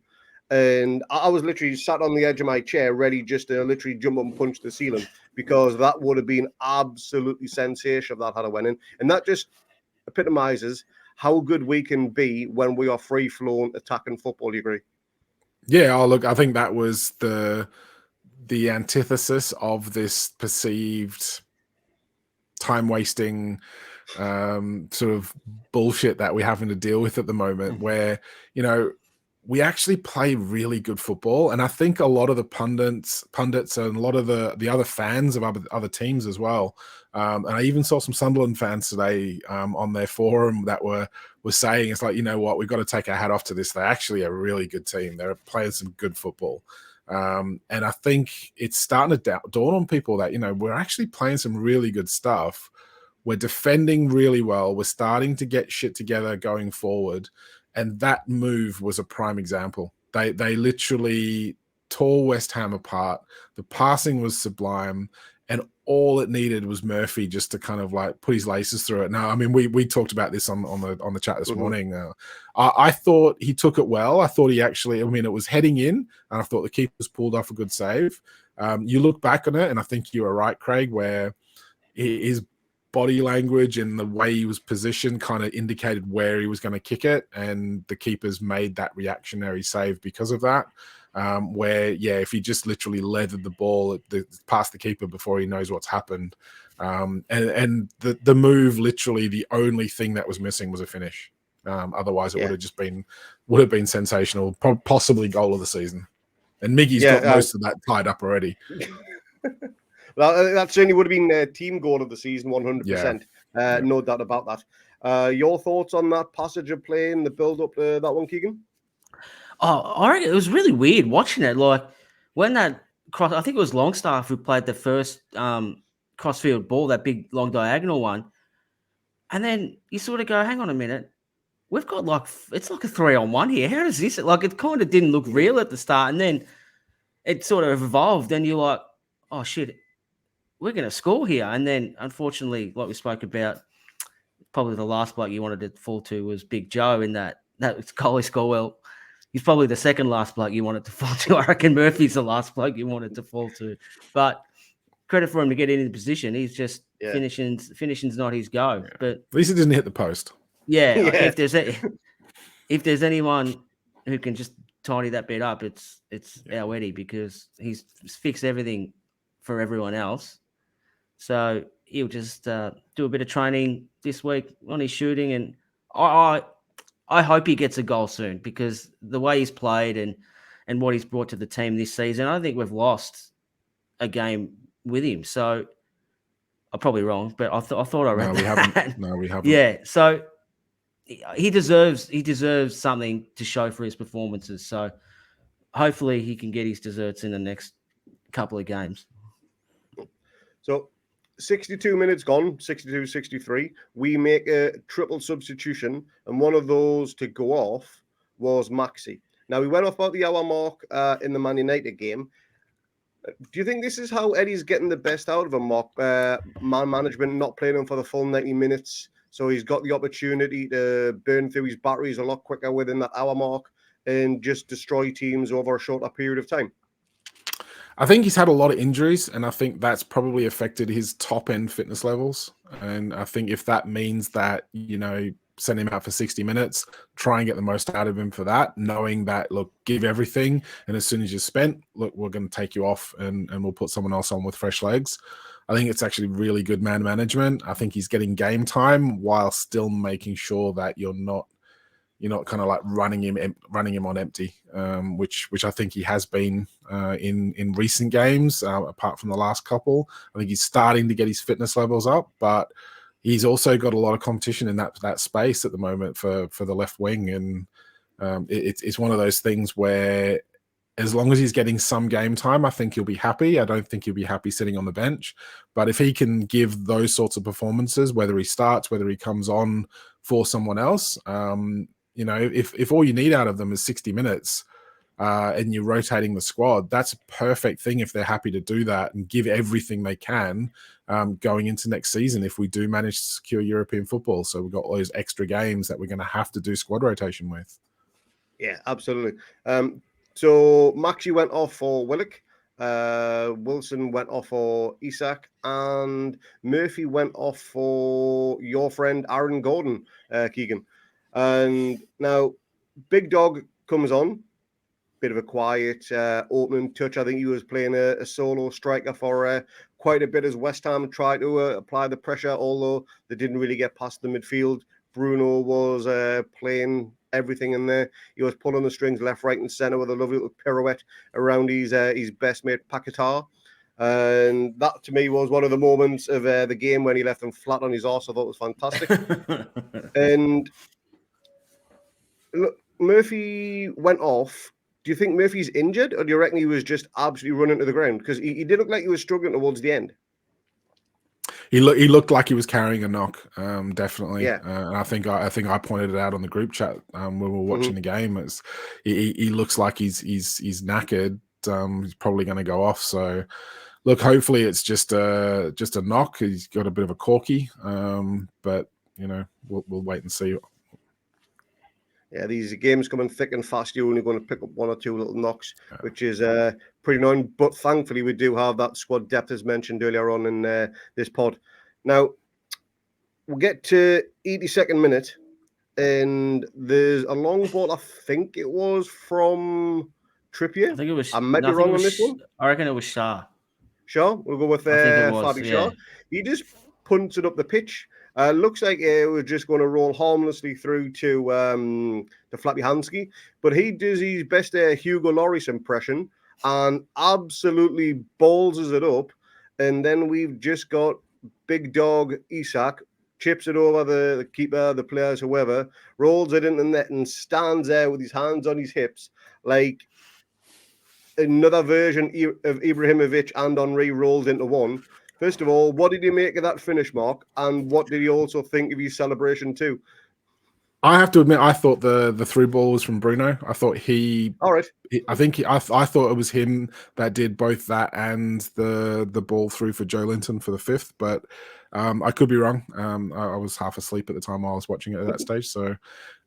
And I was literally sat on the edge of my chair, ready just to literally jump up and punch the ceiling, because that would have been absolutely sensational if that had went in. And that just epitomizes how good we can be when we are free-flowing attacking football. You agree? Yeah, look, I think that was the antithesis of this perceived time-wasting sort of bullshit that we're having to deal with at the moment, where, you know, we actually play really good football. And I think a lot of the pundits and a lot of the other fans of other teams as well. And I even saw some Sunderland fans today on their forum that were saying, it's like, you know what, we've got to take our hat off to this. They're actually a really good team. They're playing some good football. And I think it's starting to dawn on people that, you know, we're actually playing some really good stuff. We're defending really well. We're starting to get shit together going forward. And that move was a prime example. They literally tore West Ham apart. The passing was sublime, and all it needed was Murphy just to kind of like put his laces through it. Now, I mean, we talked about this on the chat this morning. I thought he took it well. I thought he actually, I mean, it was heading in, and I thought the keeper's pulled off a good save. You look back on it, and I think you were right, Craig, where his body language and the way he was positioned kind of indicated where he was going to kick it, and the keepers made that reactionary save because of that. Where, yeah, if he just literally leathered the ball past the keeper before he knows what's happened, and the move, literally the only thing that was missing was a finish. Otherwise, it would have been sensational, possibly goal of the season. And Miggy's got most of that tied up already. Well, that certainly would have been a team goal of the season, 100%. No doubt about that. Your thoughts on that passage of play and the build-up to that one, Keegan? Oh, I reckon it was really weird watching it. Like, when that cross, I think it was Longstaff who played the first crossfield ball, that big long diagonal one. And then you sort of go, hang on a minute. We've got it's like a 3-on-1 here. How does this? Like, it kind of didn't look real at the start. And then it sort of evolved. And you're like, oh, shit, we're going to score here. And then, unfortunately, like we spoke about, probably the last bloke you wanted to fall to was Big Joe in that goal he scored. Well, he's probably the second last bloke you wanted to fall to. I reckon Murphy's the last bloke you wanted to fall to. But credit for him to get in the position. He's just finishing's not his go. Yeah. But at least he didn't hit the post. Yeah. If there's anyone who can just tidy that bit up, it's our Eddie, because he's fixed everything for everyone else. So he'll just do a bit of training this week on his shooting, and I hope he gets a goal soon, because the way he's played and what he's brought to the team this season, I don't think we've lost a game with him. So I'm probably wrong, but I thought I read No, we that. haven't. No, we haven't. Yeah, so he deserves something to show for his performances. So hopefully he can get his desserts in the next couple of games. So 62 minutes gone, 62, 63. We make a triple substitution, and one of those to go off was Maxi. Now, we went off about the hour mark in the Man United game. Do you think this is how Eddie's getting the best out of him, Mark? Man management not playing him for the full 90 minutes, so he's got the opportunity to burn through his batteries a lot quicker within that hour mark and just destroy teams over a shorter period of time. I think he's had a lot of injuries, and I think that's probably affected his top-end fitness levels. And I think if that means that, you know, send him out for 60 minutes, try and get the most out of him for that, knowing that, look, give everything, and as soon as you're spent, look, we're going to take you off and we'll put someone else on with fresh legs. I think it's actually really good man management. I think he's getting game time while still making sure that you're not kind of like running him on empty, which I think he has been in recent games, apart from the last couple. I think he's starting to get his fitness levels up, but he's also got a lot of competition in that space at the moment for the left wing, and it's one of those things where as long as he's getting some game time, I think he'll be happy. I don't think he'll be happy sitting on the bench. But if he can give those sorts of performances, whether he starts, whether he comes on for someone else, if all you need out of them is 60 minutes and you're rotating the squad, that's a perfect thing if they're happy to do that and give everything they can going into next season if we do manage to secure European football. So we've got all those extra games that we're going to have to do squad rotation with. Yeah, absolutely. So Maxi went off for Willock, Wilson went off for Isak, and Murphy went off for your friend Aaron Gordon, Keegan. And now Big Dog comes on, bit of a quiet opening touch. I think he was playing a solo striker for quite a bit as West Ham tried to apply the pressure, although they didn't really get past the midfield. Bruno was playing everything in there. He was pulling the strings left, right, and centre with a lovely little pirouette around his best mate Paquetá. And that to me was one of the moments of the game when he left him flat on his arse. I thought it was fantastic. And look, Murphy went off. Do you think Murphy's injured, or do you reckon he was just absolutely running to the ground? Because he did look like he was struggling towards the end. He looked like he was carrying a knock, definitely. Yeah. And I think I pointed it out on the group chat when we were watching the game. He looks like he's knackered. He's probably going to go off. So, look, hopefully it's just a knock. He's got a bit of a corky, but we'll wait and see. Yeah, these games coming thick and fast. You're only going to pick up one or two little knocks, which is pretty annoying. But thankfully, we do have that squad depth, as mentioned earlier on in this pod. Now, we'll get to 82nd minute, and there's a long ball. I think it was from Trippier. I think it was. I might be wrong on this one. I reckon it was Shah. Shaw. We'll go with Fabi Shaw. He just punts it up the pitch. Looks like we're just going to roll harmlessly through to Flappy Hansky, but he does his best Hugo Lloris impression and absolutely balls it up. And then we've just got Big Dog Isak, chips it over the keeper, the players, whoever, rolls it in the net and stands there with his hands on his hips like another version of Ibrahimovic and Henry rolled into one. First of all, what did you make of that finish, Mark? And what did you also think of his celebration too? I have to admit, I thought the through ball was from Bruno. I thought all right. I thought it was him that did both that and the ball through for Joe Linton for the fifth, but I could be wrong. I was half asleep at the time I was watching it at that stage, so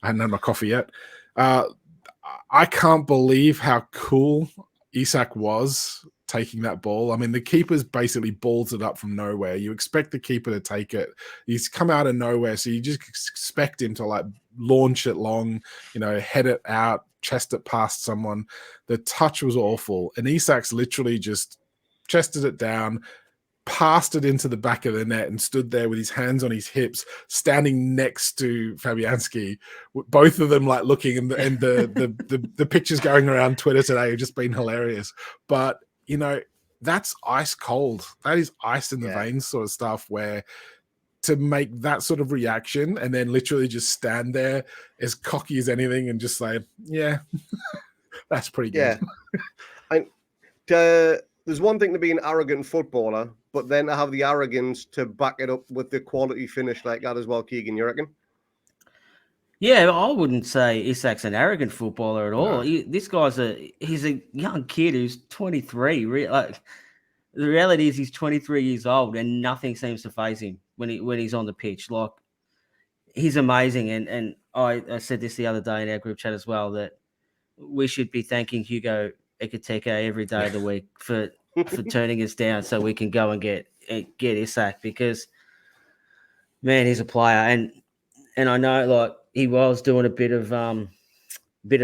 I hadn't had my coffee yet. I can't believe how cool Isak was taking that ball. I mean, the keeper's basically balls it up from nowhere. You expect the keeper to take it. He's come out of nowhere, so you just expect him to like launch it long, head it out, chest it past someone. The touch was awful, and Isak's literally just chested it down, passed it into the back of the net, and stood there with his hands on his hips, standing next to Fabianski. Both of them like looking, and the pictures going around Twitter today have just been hilarious. But that's ice cold. That is ice in the veins sort of stuff, where to make that sort of reaction and then literally just stand there as cocky as anything and just say, yeah, that's pretty good. Yeah. There's one thing to be an arrogant footballer, but then to have the arrogance to back it up with the quality finish like that as well, Keegan, you reckon? Yeah, I wouldn't say Isak's an arrogant footballer at all. No. This guy's he's a young kid who's 23. Like, the reality is he's 23 years old and nothing seems to faze him when he's on the pitch. Like, he's amazing. And I said this the other day in our group chat as well, that we should be thanking Hugo Ekitike every day of the week for turning us down so we can go and get Isak, because, man, he's a player. And I know, like, he was doing a bit of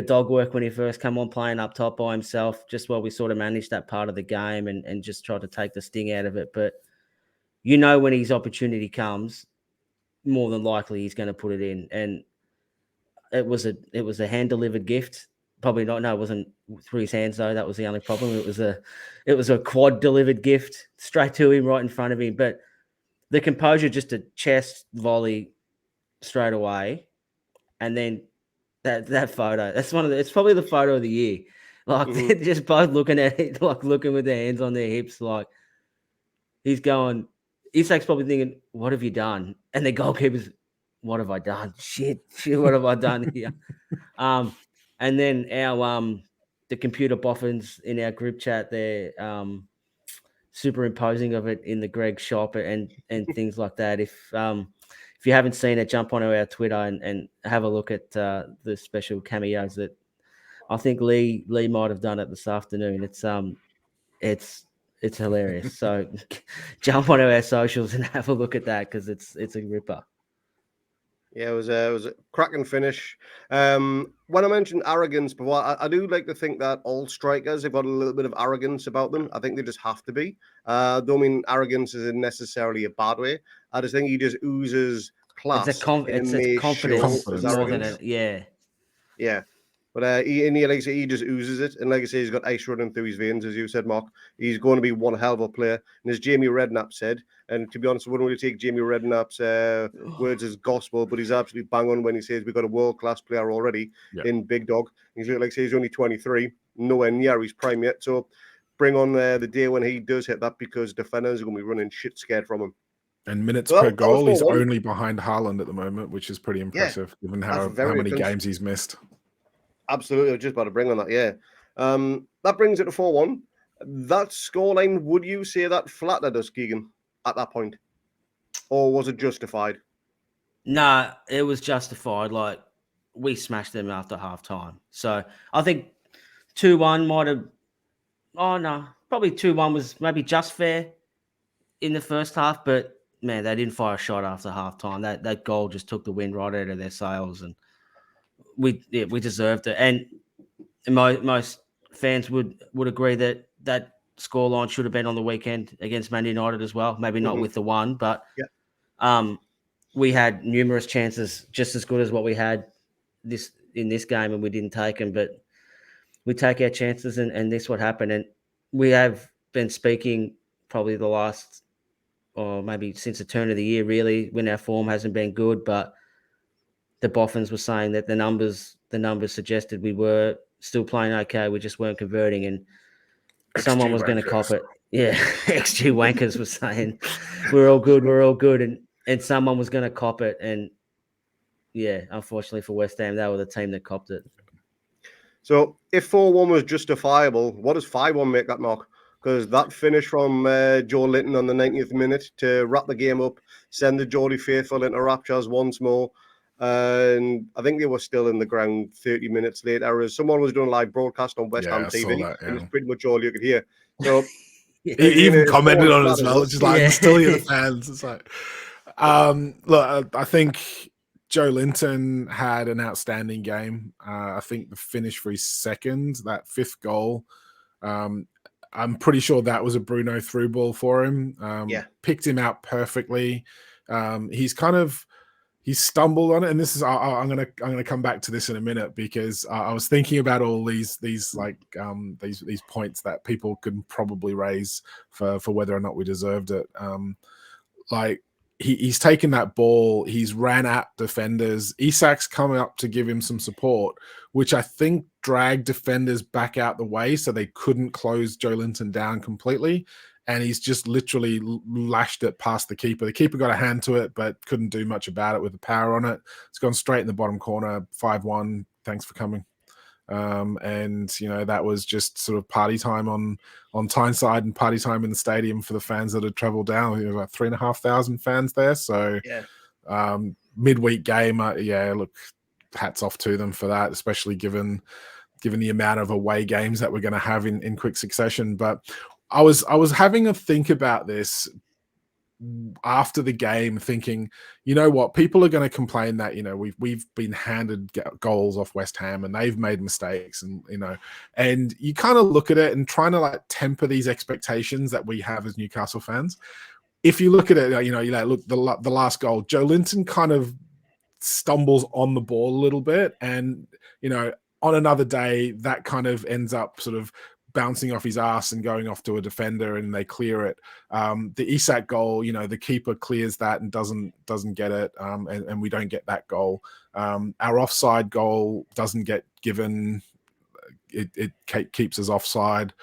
dog work when he first came on, playing up top by himself, just while we sort of managed that part of the game and just tried to take the sting out of it. But you know, when his opportunity comes, more than likely he's going to put it in. And it was a hand delivered gift. Probably not. No, it wasn't through his hands though. That was the only problem. It was a quad delivered gift straight to him, right in front of him. But the composure, just a chest volley straight away, and then that photo. It's probably the photo of the year. Like they're just both looking at it, like looking with their hands on their hips, like he's going. Isak's probably thinking, "What have you done?" And the goalkeeper's, "What have I done? Shit, what have I done here?" And then our the computer boffins in our group chat, they're superimposing of it in the Greg shop and things like that. If you haven't seen it, jump onto our Twitter and have a look at the special cameos that I think Lee might have done it this afternoon. It's hilarious. So jump onto our socials and have a look at that because it's a ripper. Yeah, it was a cracking finish. When I mentioned arrogance before, I do like to think that all strikers have got a little bit of arrogance about them. I think they just have to be. Don't mean arrogance isn't necessarily a bad way. I just think he just oozes class. It's confidence more than it. Yeah. Yeah. But he like I say, he just oozes it. And like I say, he's got ice running through his veins, as you said, Mark. He's going to be one hell of a player. And as Jamie Redknapp said, and to be honest, I wouldn't really take Jamie Redknapp's words as gospel, but he's absolutely bang on when he says we've got a world-class player already in Big Dog. He's like I say, he's only 23, nowhere near his prime yet. So bring on the day when he does hit that because defenders are going to be running shit scared from him. And minutes per goal, he's only behind Haaland at the moment, which is pretty impressive given how many games he's missed. Absolutely, I was just about to bring on that. Yeah, that brings it to 4-1. That scoreline, would you say that flattered us, Keegan, at that point, or was it justified? Nah, it was justified. Like we smashed them after half time. So I think 2-1 might have. Oh no, probably 2-1 was maybe just fair in the first half, but man, they didn't fire a shot after half time. That goal just took the wind right out of their sails, and we deserved it. And most fans would agree that scoreline should have been on the weekend against Man United as well. Maybe not with the one, but we had numerous chances just as good as what we had in this game, and we didn't take them. But we take our chances, and this what happened. And we have been speaking probably the last, or maybe since the turn of the year, really, when our form hasn't been good, but the Boffins were saying that the numbers suggested we were still playing okay. We just weren't converting, and someone was going to cop it. Yeah, XG wankers was saying we're all good, and someone was going to cop it. And yeah, unfortunately for West Ham, they were the team that copped it. So if 4-1 was justifiable, what does 5-1 make that, Mark? Because that finish from Joe Linton on the 90th minute to wrap the game up, send the Geordie faithful into raptures once more. And I think they were still in the ground 30 minutes later. Someone was doing a live broadcast on West Ham TV, and it's pretty much all you could hear. So he even commented on it as well. It's just like, I can still hear the fans. It's like, look, I think Joe Linton had an outstanding game. I think the finish for his second, that fifth goal, I'm pretty sure that was a Bruno through ball for him. Picked him out perfectly. He's stumbled on it, and this is I'm gonna come back to this in a minute because I was thinking about all these points that people could probably raise for whether or not we deserved it. Like he's taken that ball, he's ran at defenders. Isak's coming up to give him some support, which I think dragged defenders back out the way so they couldn't close Joe Linton down completely. And he's just literally lashed it past the keeper. The keeper got a hand to it, but couldn't do much about it with the power on it. It's gone straight in the bottom corner, 5-1. Thanks for coming. And, that was just sort of party time on Tyneside and party time in the stadium for the fans that had traveled down. There were about 3,500 fans there. So midweek game, look, hats off to them for that, especially given the amount of away games that we're going to have in quick succession. But I was having a think about this after the game, thinking, you know what, people are going to complain that we've been handed goals off West Ham and they've made mistakes, and and you kind of look at it and trying to like temper these expectations that we have as Newcastle fans. if you look at it, look the last goal, Joe Linton kind of stumbles on the ball a little bit, and on another day that kind of ends up sort of bouncing off his ass and going off to a defender and they clear it. The Isak goal, the keeper clears that and doesn't get it, and we don't get that goal. Our offside goal doesn't get given. It keeps us offside.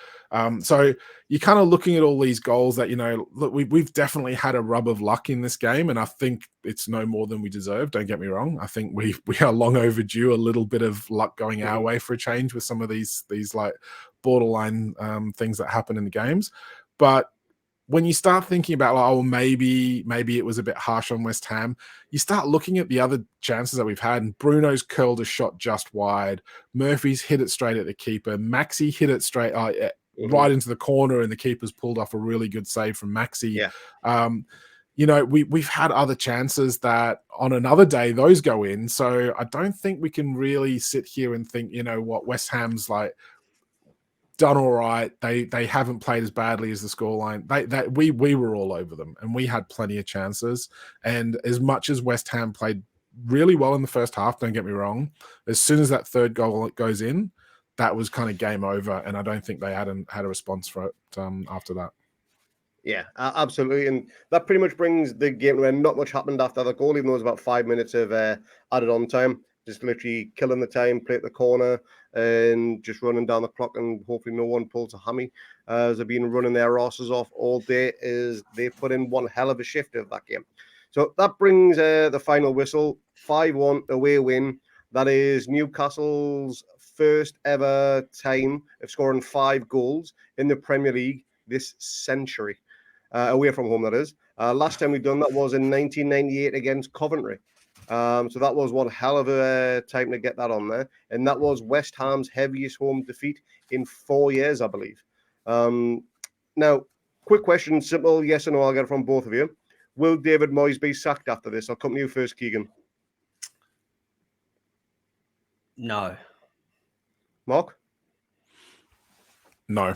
So you're kind of looking at all these goals that, look, we've definitely had a rub of luck in this game, and I think it's no more than we deserve. Don't get me wrong. I think we are long overdue a little bit of luck going our way for a change with some of these like borderline things that happen in the games. But when you start thinking about, like, oh, maybe it was a bit harsh on West Ham, you start looking at the other chances that we've had, and Bruno's curled a shot just wide. Murphy's hit it straight at the keeper. Maxi hit it straight right into the corner, and the keeper's pulled off a really good save from Maxi. Yeah. We've had other chances that on another day, those go in. So I don't think we can really sit here and think, what West Ham's like done all right. They haven't played as badly as the scoreline. We were all over them, and we had plenty of chances. And as much as West Ham played really well in the first half, don't get me wrong, as soon as that third goal goes in, that was kind of game over. And I don't think they had a response for it after that. Yeah, absolutely. And that pretty much brings the game to end. Not much happened after the goal, even though it was about 5 minutes of added on time. Just literally killing the time, play at the corner, and just running down the clock, and hopefully no one pulls a hammy. As they've been running their asses off all day, is they put in one hell of a shift of that game. So that brings the final whistle, 5-1 away win. That is Newcastle's first ever time of scoring 5 goals in the Premier League this century. Away from home, that is. Last time we've done that was in 1998 against Coventry. So that was one hell of a time to get that on there. And that was West Ham's heaviest home defeat in 4 years, I believe. Now, quick question, simple yes or no, I'll get it from both of you. Will David Moyes be sacked after this? I'll come to you first, Keegan. No. Mark? No.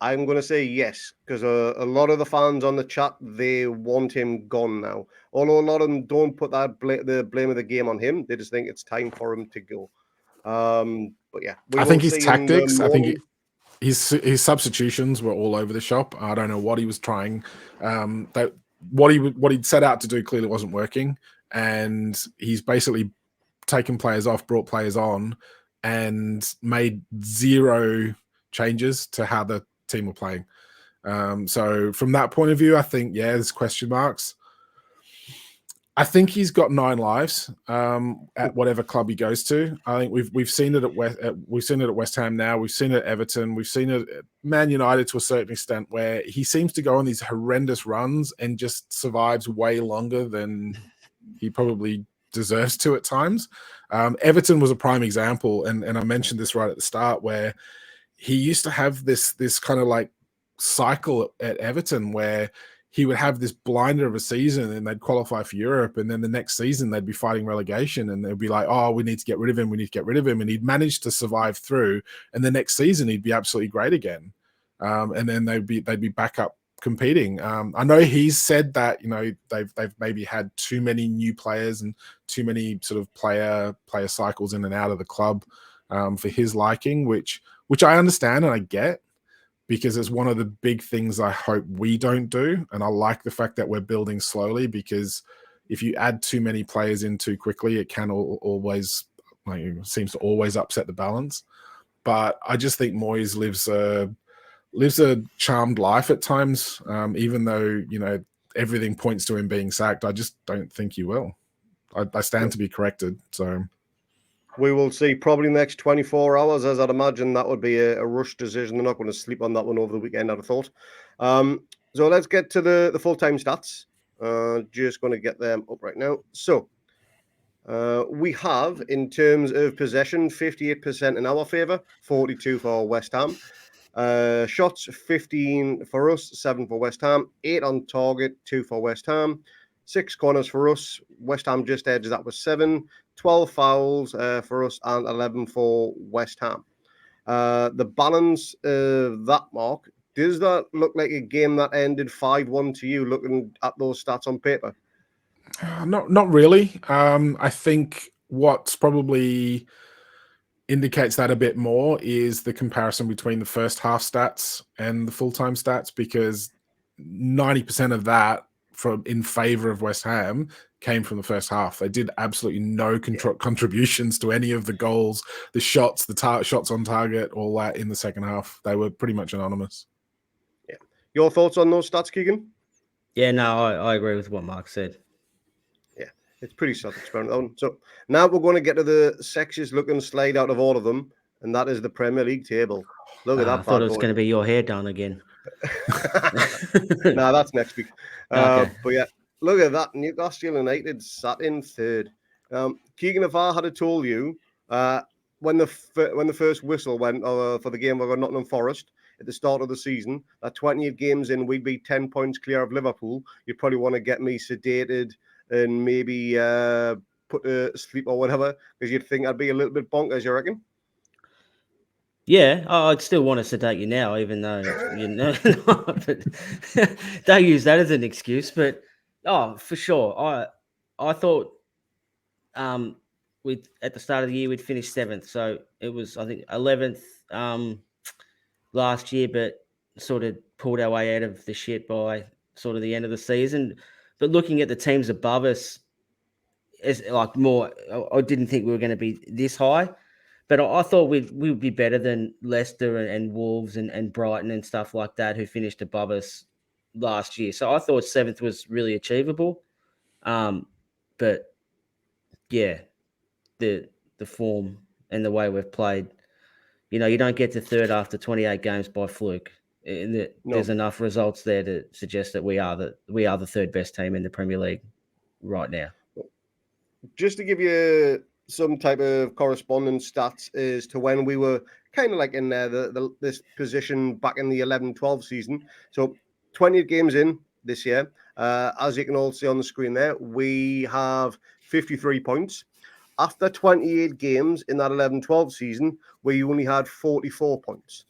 I'm going to say yes, because a lot of the fans on the chat, they want him gone now. Although a lot of them don't put the blame of the game on him. They just think it's time for him to go. But yeah. I think his tactics, I think his substitutions were all over the shop. I don't know what he was trying. What he'd set out to do clearly wasn't working. And he's basically taken players off, brought players on, and made 0 changes to how the team were playing. So from that point of view, I think, yeah, there's question marks. I think he's got 9 lives at whatever club he goes to. I think we've seen it at West Ham now. We've seen it at Everton. We've seen it at Man United to a certain extent, where he seems to go on these horrendous runs and just survives way longer than he probably deserves to at times. Everton was a prime example, and I mentioned this right at the start, where he used to have this kind of like cycle at Everton where he would have this blinder of a season and they'd qualify for Europe, and then the next season they'd be fighting relegation and they'd be like, oh, we need to get rid of him. And he'd managed to survive through, and the next season he'd be absolutely great again. And then they'd be back up competing. I know he's said that, they've maybe had too many new players and too many sort of player cycles in and out of the club for his liking, which I understand and I get, because it's one of the big things I hope we don't do. And I like the fact that we're building slowly, because if you add too many players in too quickly, it can always, seems to always upset the balance. But I just think Moyes lives a charmed life at times, even though, everything points to him being sacked. I just don't think he will. I stand to be corrected. So we will see probably in the next 24 hours, as I'd imagine that would be a rush decision. They're not going to sleep on that one over the weekend, I'd have thought. So let's get to the full-time stats. Just going to get them up right now. So we have, in terms of possession, 58% in our favour, 42 for West Ham. Shots, 15 for us, 7 for West Ham. 8 on target, 2 for West Ham. 6 corners for us. West Ham just edged that with 7. 12 fouls for us and 11 for West Ham. The balance of that, Mark, Does that look like a game that ended 5-1 to you, looking at those stats on paper? Not really. I think what's probably indicates that a bit more is the comparison between the first half stats and the full-time stats, because 90% of that from in favor of West Ham came from the first half. They did absolutely no contributions to any of the goals, the shots, the shots on target, all that in the second half. They were pretty much anonymous. Yeah. Your thoughts on those stats, Keegan? Yeah, no, I agree with what Mark said. Yeah, it's pretty self-explanatory. So now we're going to get to the sexiest looking slide out of all of them, and that is the Premier League table. Look at that. I thought it was going to be your hair done again. No, that's next week. Okay. But yeah, look at that. Newcastle United sat in third. Keegan, if I had told you when the first whistle went for the game we got Nottingham Forest at the start of the season, that 28 games in, we'd be 10 points clear of Liverpool, you'd probably want to get me sedated and maybe put to sleep or whatever, because you'd think I'd be a little bit bonkers, you reckon? Yeah, I'd still want to sedate you now, even though you know. But don't use that as an excuse. But for sure, I thought we at the start of the year we'd finish 7th, so it was I think 11th last year, but sort of pulled our way out of the shit by sort of the end of the season. But looking at the teams above us, as like more, I didn't think we were going to be this high. But I thought we would be better than Leicester and Wolves and Brighton and stuff like that, who finished above us last year. So I thought 7th was really achievable. But yeah, the form and the way we've played, you don't get to third after 28 games by fluke. There's enough results there to suggest that we are the third best team in the Premier League right now. Just to give you some type of correspondence stats as to when we were kind of like in this position back in the 11-12 season. So 28 games in this year. As you can all see on the screen there, we have 53 points. After 28 games in that 11-12 season, we only had 44 points.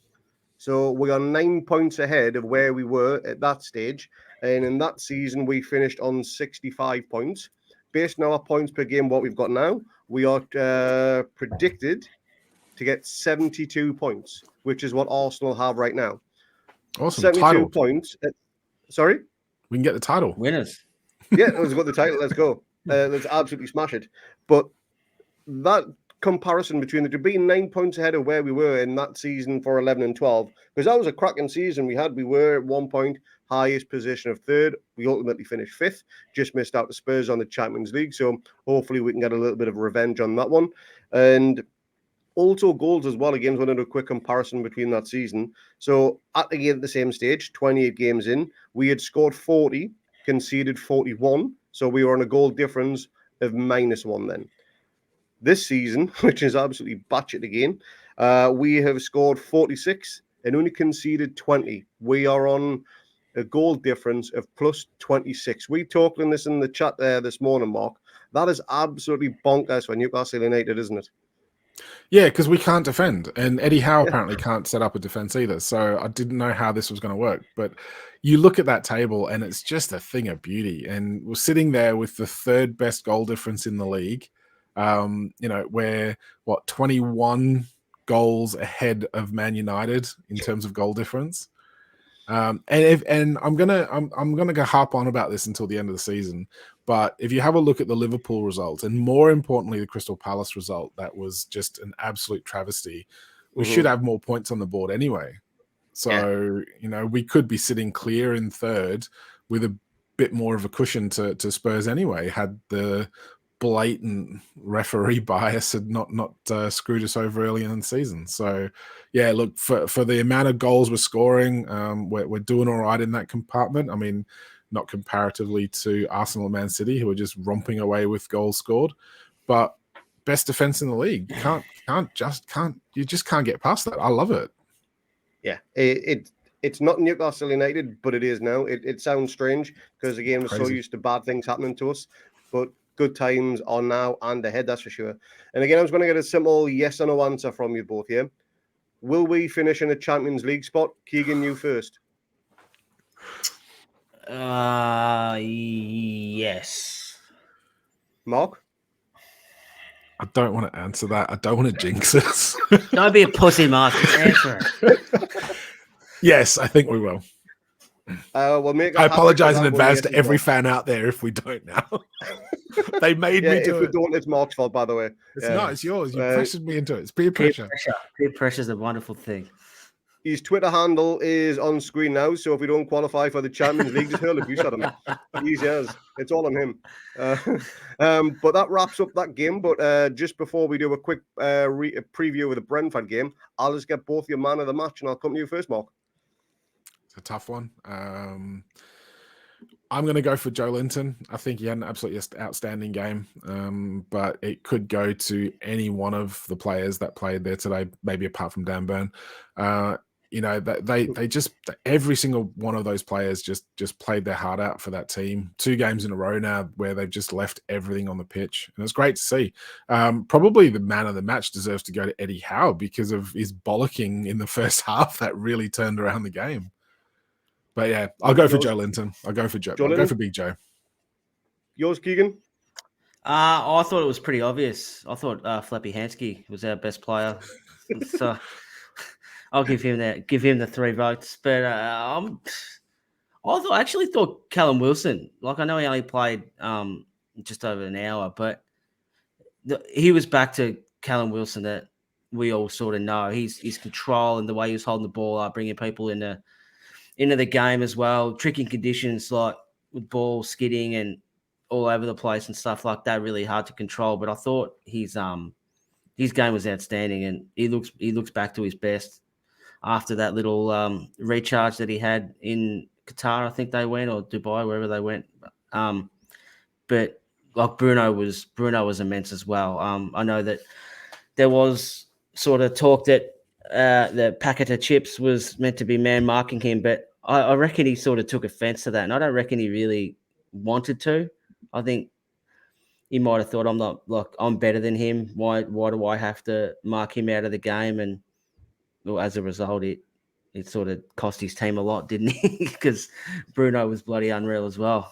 So we are 9 points ahead of where we were at that stage. And in that season, we finished on 65 points. Based on our points per game, what we've got now, we are predicted to get 72 points, which is what Arsenal have right now. Awesome. 72 title. points. Sorry? We can get the title. Winners. Yeah, let's got the title. Let's go. Let's absolutely smash it. But that comparison between the two, being 9 points ahead of where we were in that season for 11 and 12, because that was a cracking season we had. We were at 1 point highest position of third. We ultimately finished 5th, just missed out to Spurs on the Champions League. So hopefully we can get a little bit of revenge on that one. And also goals as well. Again, we're going to do a quick comparison between that season. So at the same stage, 28 games in, we had scored 40, conceded 41. So we were on a goal difference of -1 then. This season, which is absolutely batshit again, we have scored 46 and only conceded 20. We are on a goal difference of +26. We talked in the chat this morning, Mark. That is absolutely bonkers for Newcastle United, isn't it? Yeah, because we can't defend, and Eddie Howe apparently can't set up a defense either. So I didn't know how this was going to work. But you look at that table, and it's just a thing of beauty. And we're sitting there with the 3rd best goal difference in the league. We're 21 goals ahead of Man United in terms of goal difference. And I'm gonna go harp on about this until the end of the season. But if you have a look at the Liverpool result, and more importantly the Crystal Palace result, that was just an absolute travesty. We should have more points on the board anyway. So we could be sitting clear in 3rd with a bit more of a cushion to Spurs anyway, had the blatant referee bias had not screwed us over early in the season. So yeah, look, for the amount of goals we're scoring, we're doing all right in that compartment. I mean, not comparatively to Arsenal and Man City, who are just romping away with goals scored, but best defense in the league. You just can't get past that. I love it. Yeah, it's not Newcastle United, but it is now. It sounds strange because again, we're so used to bad things happening to us, but good times are now and ahead, that's for sure. And again, I was going to get a simple yes or no answer from you both here. Will we finish in a Champions League spot? Keegan, you first. Yes. Mark? I don't want to answer that. I don't want to jinx us. Don't be a pussy, Mark. Just answer it. Yes, I think we will. We'll make. I apologize in I'm going advance yes to as every well. fan out there if we don't now. They made Yeah, me if do we it. don't, it's Mark's fault, by the way. It's Yeah. not. It's yours. You pressured me into it. It's peer pressure. Peer pressure is a wonderful thing. His Twitter handle is on screen now, so if we don't qualify for the Champions League, just hurl abuse at him. Easy as. It's all on him. But that wraps up that game. But just before we do a quick preview of the Brentford game, I'll just get both your man of the match, and I'll come to you first, Mark. It's a tough one. I'm going to go for Joe Linton. I think he had an absolutely outstanding game, but it could go to any one of the players that played there today, maybe apart from Dan Burn. They just, every single one of those players just played their heart out for that team. 2 games in a row now where they've just left everything on the pitch, and it's great to see. Probably the man of the match deserves to go to Eddie Howe because of his bollocking in the first half that really turned around the game. But yeah, I'll go for Joe Linton. I'll go for Joe. I'll go for Big Joe. Yours, Keegan? I thought it was pretty obvious. I thought Flappy Hansky was our best player, so I'll give him the 3 votes. But I actually thought Callum Wilson. Like, I know he only played just over an hour, but he was back to Callum Wilson that we all sort of know. His control and the way he was holding the ball up, bringing people into the game as well, tricking conditions like with ball skidding and all over the place and stuff like that, really hard to control. But I thought his game was outstanding, and he looks back to his best after that little recharge that he had in Qatar, I think they went, or Dubai, wherever they went. But like Bruno was immense as well. I know that there was sort of talk that the packet of chips was meant to be man marking him, but I reckon he sort of took offense to that, and I don't reckon he really wanted to. I think he might have thought, I'm better than him. Why do I have to mark him out of the game? And well, as a result, it sort of cost his team a lot, didn't he? Because Bruno was bloody unreal as well.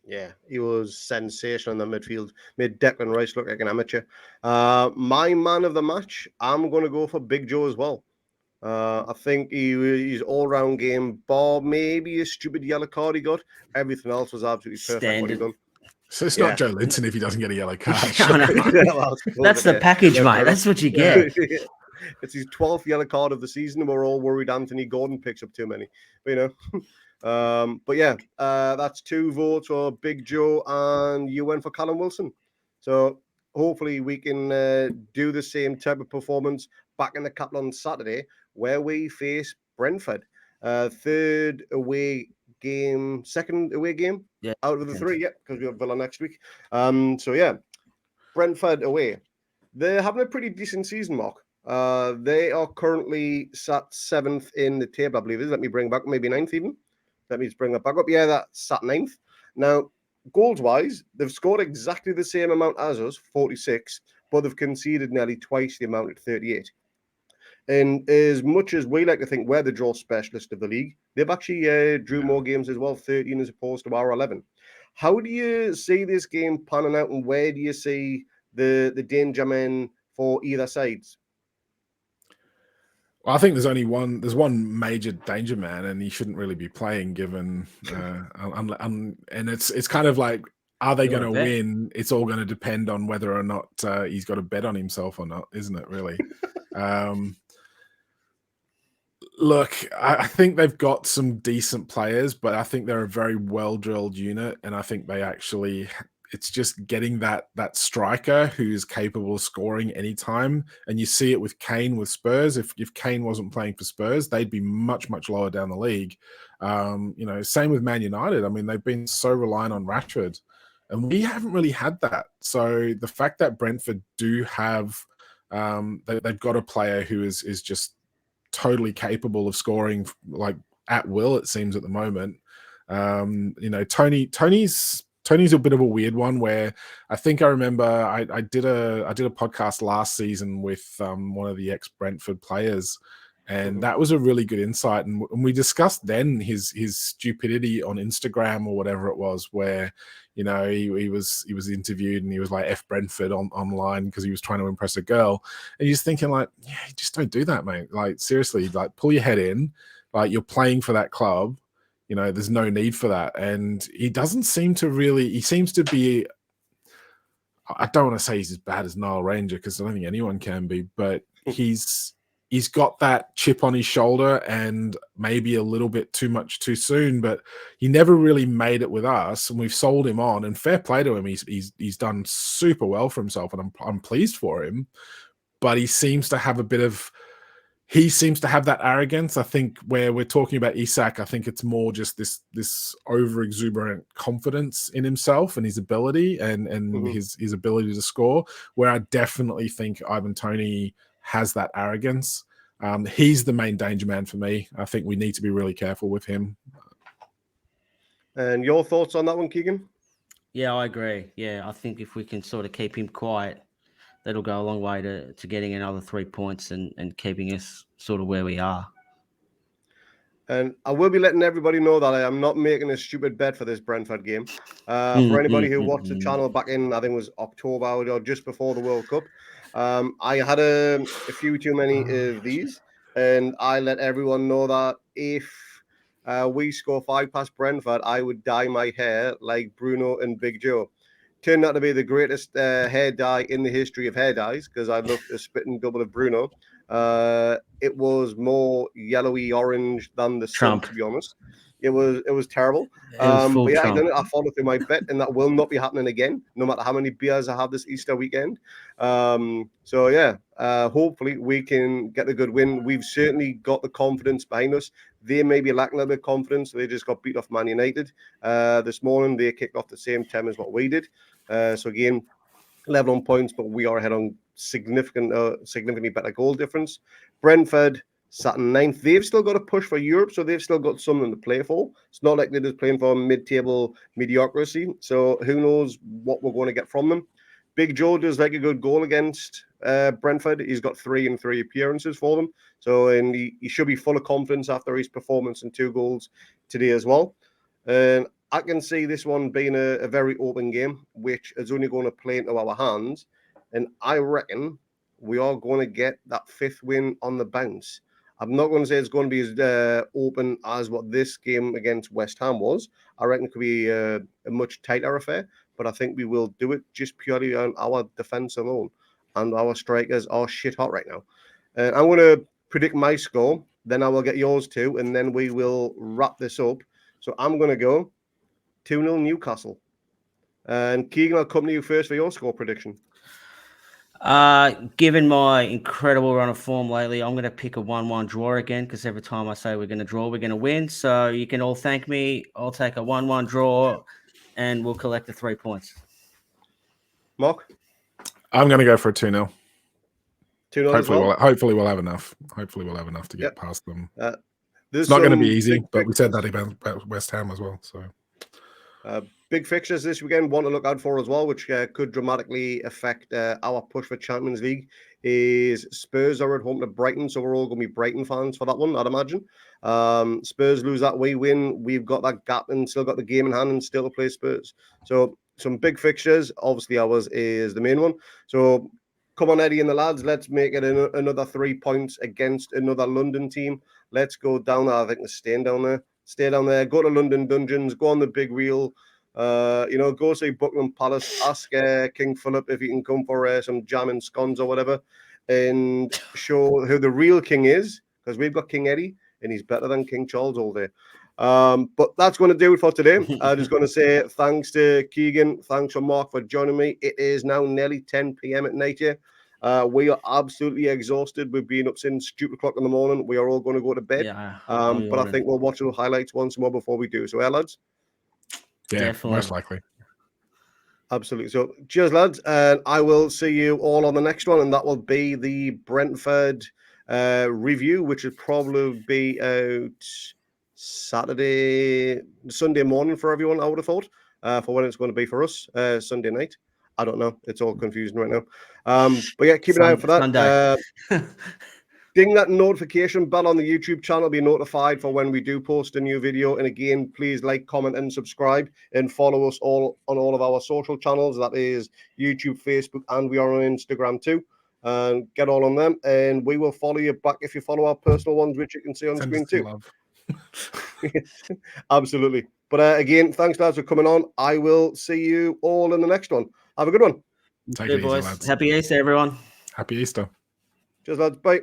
Yeah, he was sensational in the midfield. Made Declan Rice look like an amateur. My man of the match, I'm going to go for Big Joe as well. I think his all-round game, bar maybe a stupid yellow card he got. Everything else was absolutely perfect. Standard. What he done. So it's not Joe Linton if he doesn't get a yellow card. That's the package, mate. That's what you get. It's his 12th yellow card of the season. We're all worried Anthony Gordon picks up too many. But, but yeah, that's 2 votes for Big Joe, and you went for Callum Wilson. So hopefully we can do the same type of performance back in the Capital on Saturday, where we face Brentford. Second away game out of the 3, because we have Villa next week. So yeah, Brentford away. They're having a pretty decent season, Mark. They are currently sat 7th in the table, I believe it is. Let me bring back, maybe 9th even. Let me just bring that back up. Yeah, that's sat 9th. Now, goals-wise, they've scored exactly the same amount as us, 46, but they've conceded nearly twice the amount at 38. And as much as we like to think we're the draw specialist of the league, they've actually drew more games as well, 13 as opposed to our 11. How do you see this game panning out, and where do you see the danger men for either sides? Well, I think there's one major danger man, and he shouldn't really be playing given, and it's kind of like, are they going to win? It's all going to depend on whether or not he's got a bet on himself or not, isn't it, really? Look, I think they've got some decent players, but I think they're a very well-drilled unit, and I think they actually, it's just getting that striker who's capable of scoring anytime. And you see it with Kane with Spurs. If Kane wasn't playing for Spurs, they'd be much, much lower down the league. Same with Man United. I mean, they've been so reliant on Rashford, and we haven't really had that. So the fact that Brentford do have, they've got a player who is just totally capable of scoring like at will, it seems at the moment. Tony's Tony's a bit of a weird one where I think I remember I did a podcast last season with one of the ex-Brentford players, and that was a really good insight. And we discussed then his stupidity on Instagram or whatever it was, where he was interviewed and he was like F Brentford online because he was trying to impress a girl, and you're just thinking like, yeah, just don't do that, mate. Like seriously, like pull your head in, like you're playing for that club. There's no need for that. And he doesn't seem to really, he seems to be, I don't want to say he's as bad as Nile Ranger because I don't think anyone can be, but he's got that chip on his shoulder and maybe a little bit too much too soon, but he never really made it with us, and we've sold him on, and fair play to him. He's done super well for himself, and I'm pleased for him, but he seems to have that arrogance. I think where we're talking about Isak, I think it's more just this over exuberant confidence in himself and his ability and his ability to score, where I definitely think Ivan Toney has that arrogance. He's the main danger man for me. I think we need to be really careful with him. And your thoughts on that one, Keegan? Yeah, I agree. Yeah, I think if we can sort of keep him quiet, that'll go a long way to getting another 3 points and keeping us sort of where we are. And I will be letting everybody know that I am not making a stupid bet for this Brentford game. For anybody who watched the channel back in, I think it was October or just before the World Cup, I had a few too many of these, and I let everyone know that if we score 5 past Brentford, I would dye my hair like Bruno and Big Joe. Turned out to be the greatest hair dye in the history of hair dyes because I looked a spitting double of Bruno. It was more yellowy orange than the sun, to be honest. It was terrible. But yeah, I followed through my bet, and that will not be happening again, no matter how many beers I have this Easter weekend. So yeah, hopefully we can get a good win. We've certainly got the confidence behind us. They may be lacking a little bit of confidence. They just got beat off Man United this morning. They kicked off the same time as what we did. So again, level on points, but we are ahead on significantly better goal difference. Brentford sat in 9th. They've still got to push for Europe, so they've still got something to play for. It's not like they're just playing for mid-table mediocrity. So who knows what we're going to get from them. Big Joe does like a good goal against Brentford. He's got 3 in 3 appearances for them. So and he should be full of confidence after his performance and 2 goals today as well. And I can see this one being a very open game, which is only going to play into our hands. And I reckon we are going to get that 5th win on the bounce. I'm not going to say it's going to be as open as what this game against West Ham was. I reckon it could be a much tighter affair, but I think we will do it just purely on our defence alone. And our strikers are shit hot right now. I'm going to predict my score, then I will get yours too, and then we will wrap this up. So I'm going to go 2-0 Newcastle. And Keegan, I'll come to you first for your score prediction. Given my incredible run of form lately, I'm going to pick a 1-1 draw again because every time I say we're going to draw, we're going to win. So you can all thank me. I'll take a 1-1 draw and we'll collect the 3 points. Mark? I'm going to go for a 2-0. 2-0 hopefully we'll have enough. Hopefully we'll have enough to get past them. It's not going to be easy, but we said that about West Ham as well. So big fixtures this weekend, one to look out for as well, which could dramatically affect our push for Champions League, is Spurs are at home to Brighton. So we're all going to be Brighton fans for that one, I'd imagine. Spurs lose that, we win. We've got that gap and still got the game in hand and still to play Spurs. So some big fixtures. Obviously, ours is the main one. So come on, Eddie and the lads, let's make it another 3 points against another London team. Let's go down there. I think they're staying down there. Stay down there. Go to London Dungeons. Go on the big wheel. Go see Buckingham Palace. Ask King Philip if he can come for some jam and scones or whatever, and show who the real king is. Because we've got King Eddie, and he's better than King Charles all day. But that's going to do it for today. I'm just going to say thanks to Keegan. Thanks for Mark for joining me. It is now nearly 10 p.m. at night here. We are absolutely exhausted. We've been up since stupid o'clock in the morning. We are all going to go to bed. Yeah, but I think we'll watch the highlights once more before we do. So, lads? Yeah, definitely. most likely. Absolutely. So, cheers, lads. And I will see you all on the next one. And that will be the Brentford review, which will probably be out Sunday morning for everyone, I would have thought. for when it's going to be for us, Sunday night. I don't know. It's all confusing right now. But yeah, keep an eye out for that. Sunday. Ding that notification bell on the YouTube channel, be notified for when we do post a new video. And again, please like, comment, and subscribe, and follow us all on all of our social channels. That is YouTube, Facebook, and we are on Instagram too. And get all on them, and we will follow you back if you follow our personal ones, which you can see on Send screen us some too. love. Absolutely. But again, thanks lads for coming on. I will see you all in the next one. Have a good one. Take Good it easy, boys. lads. Happy Easter, everyone. Happy Easter. Cheers, lads. Bye.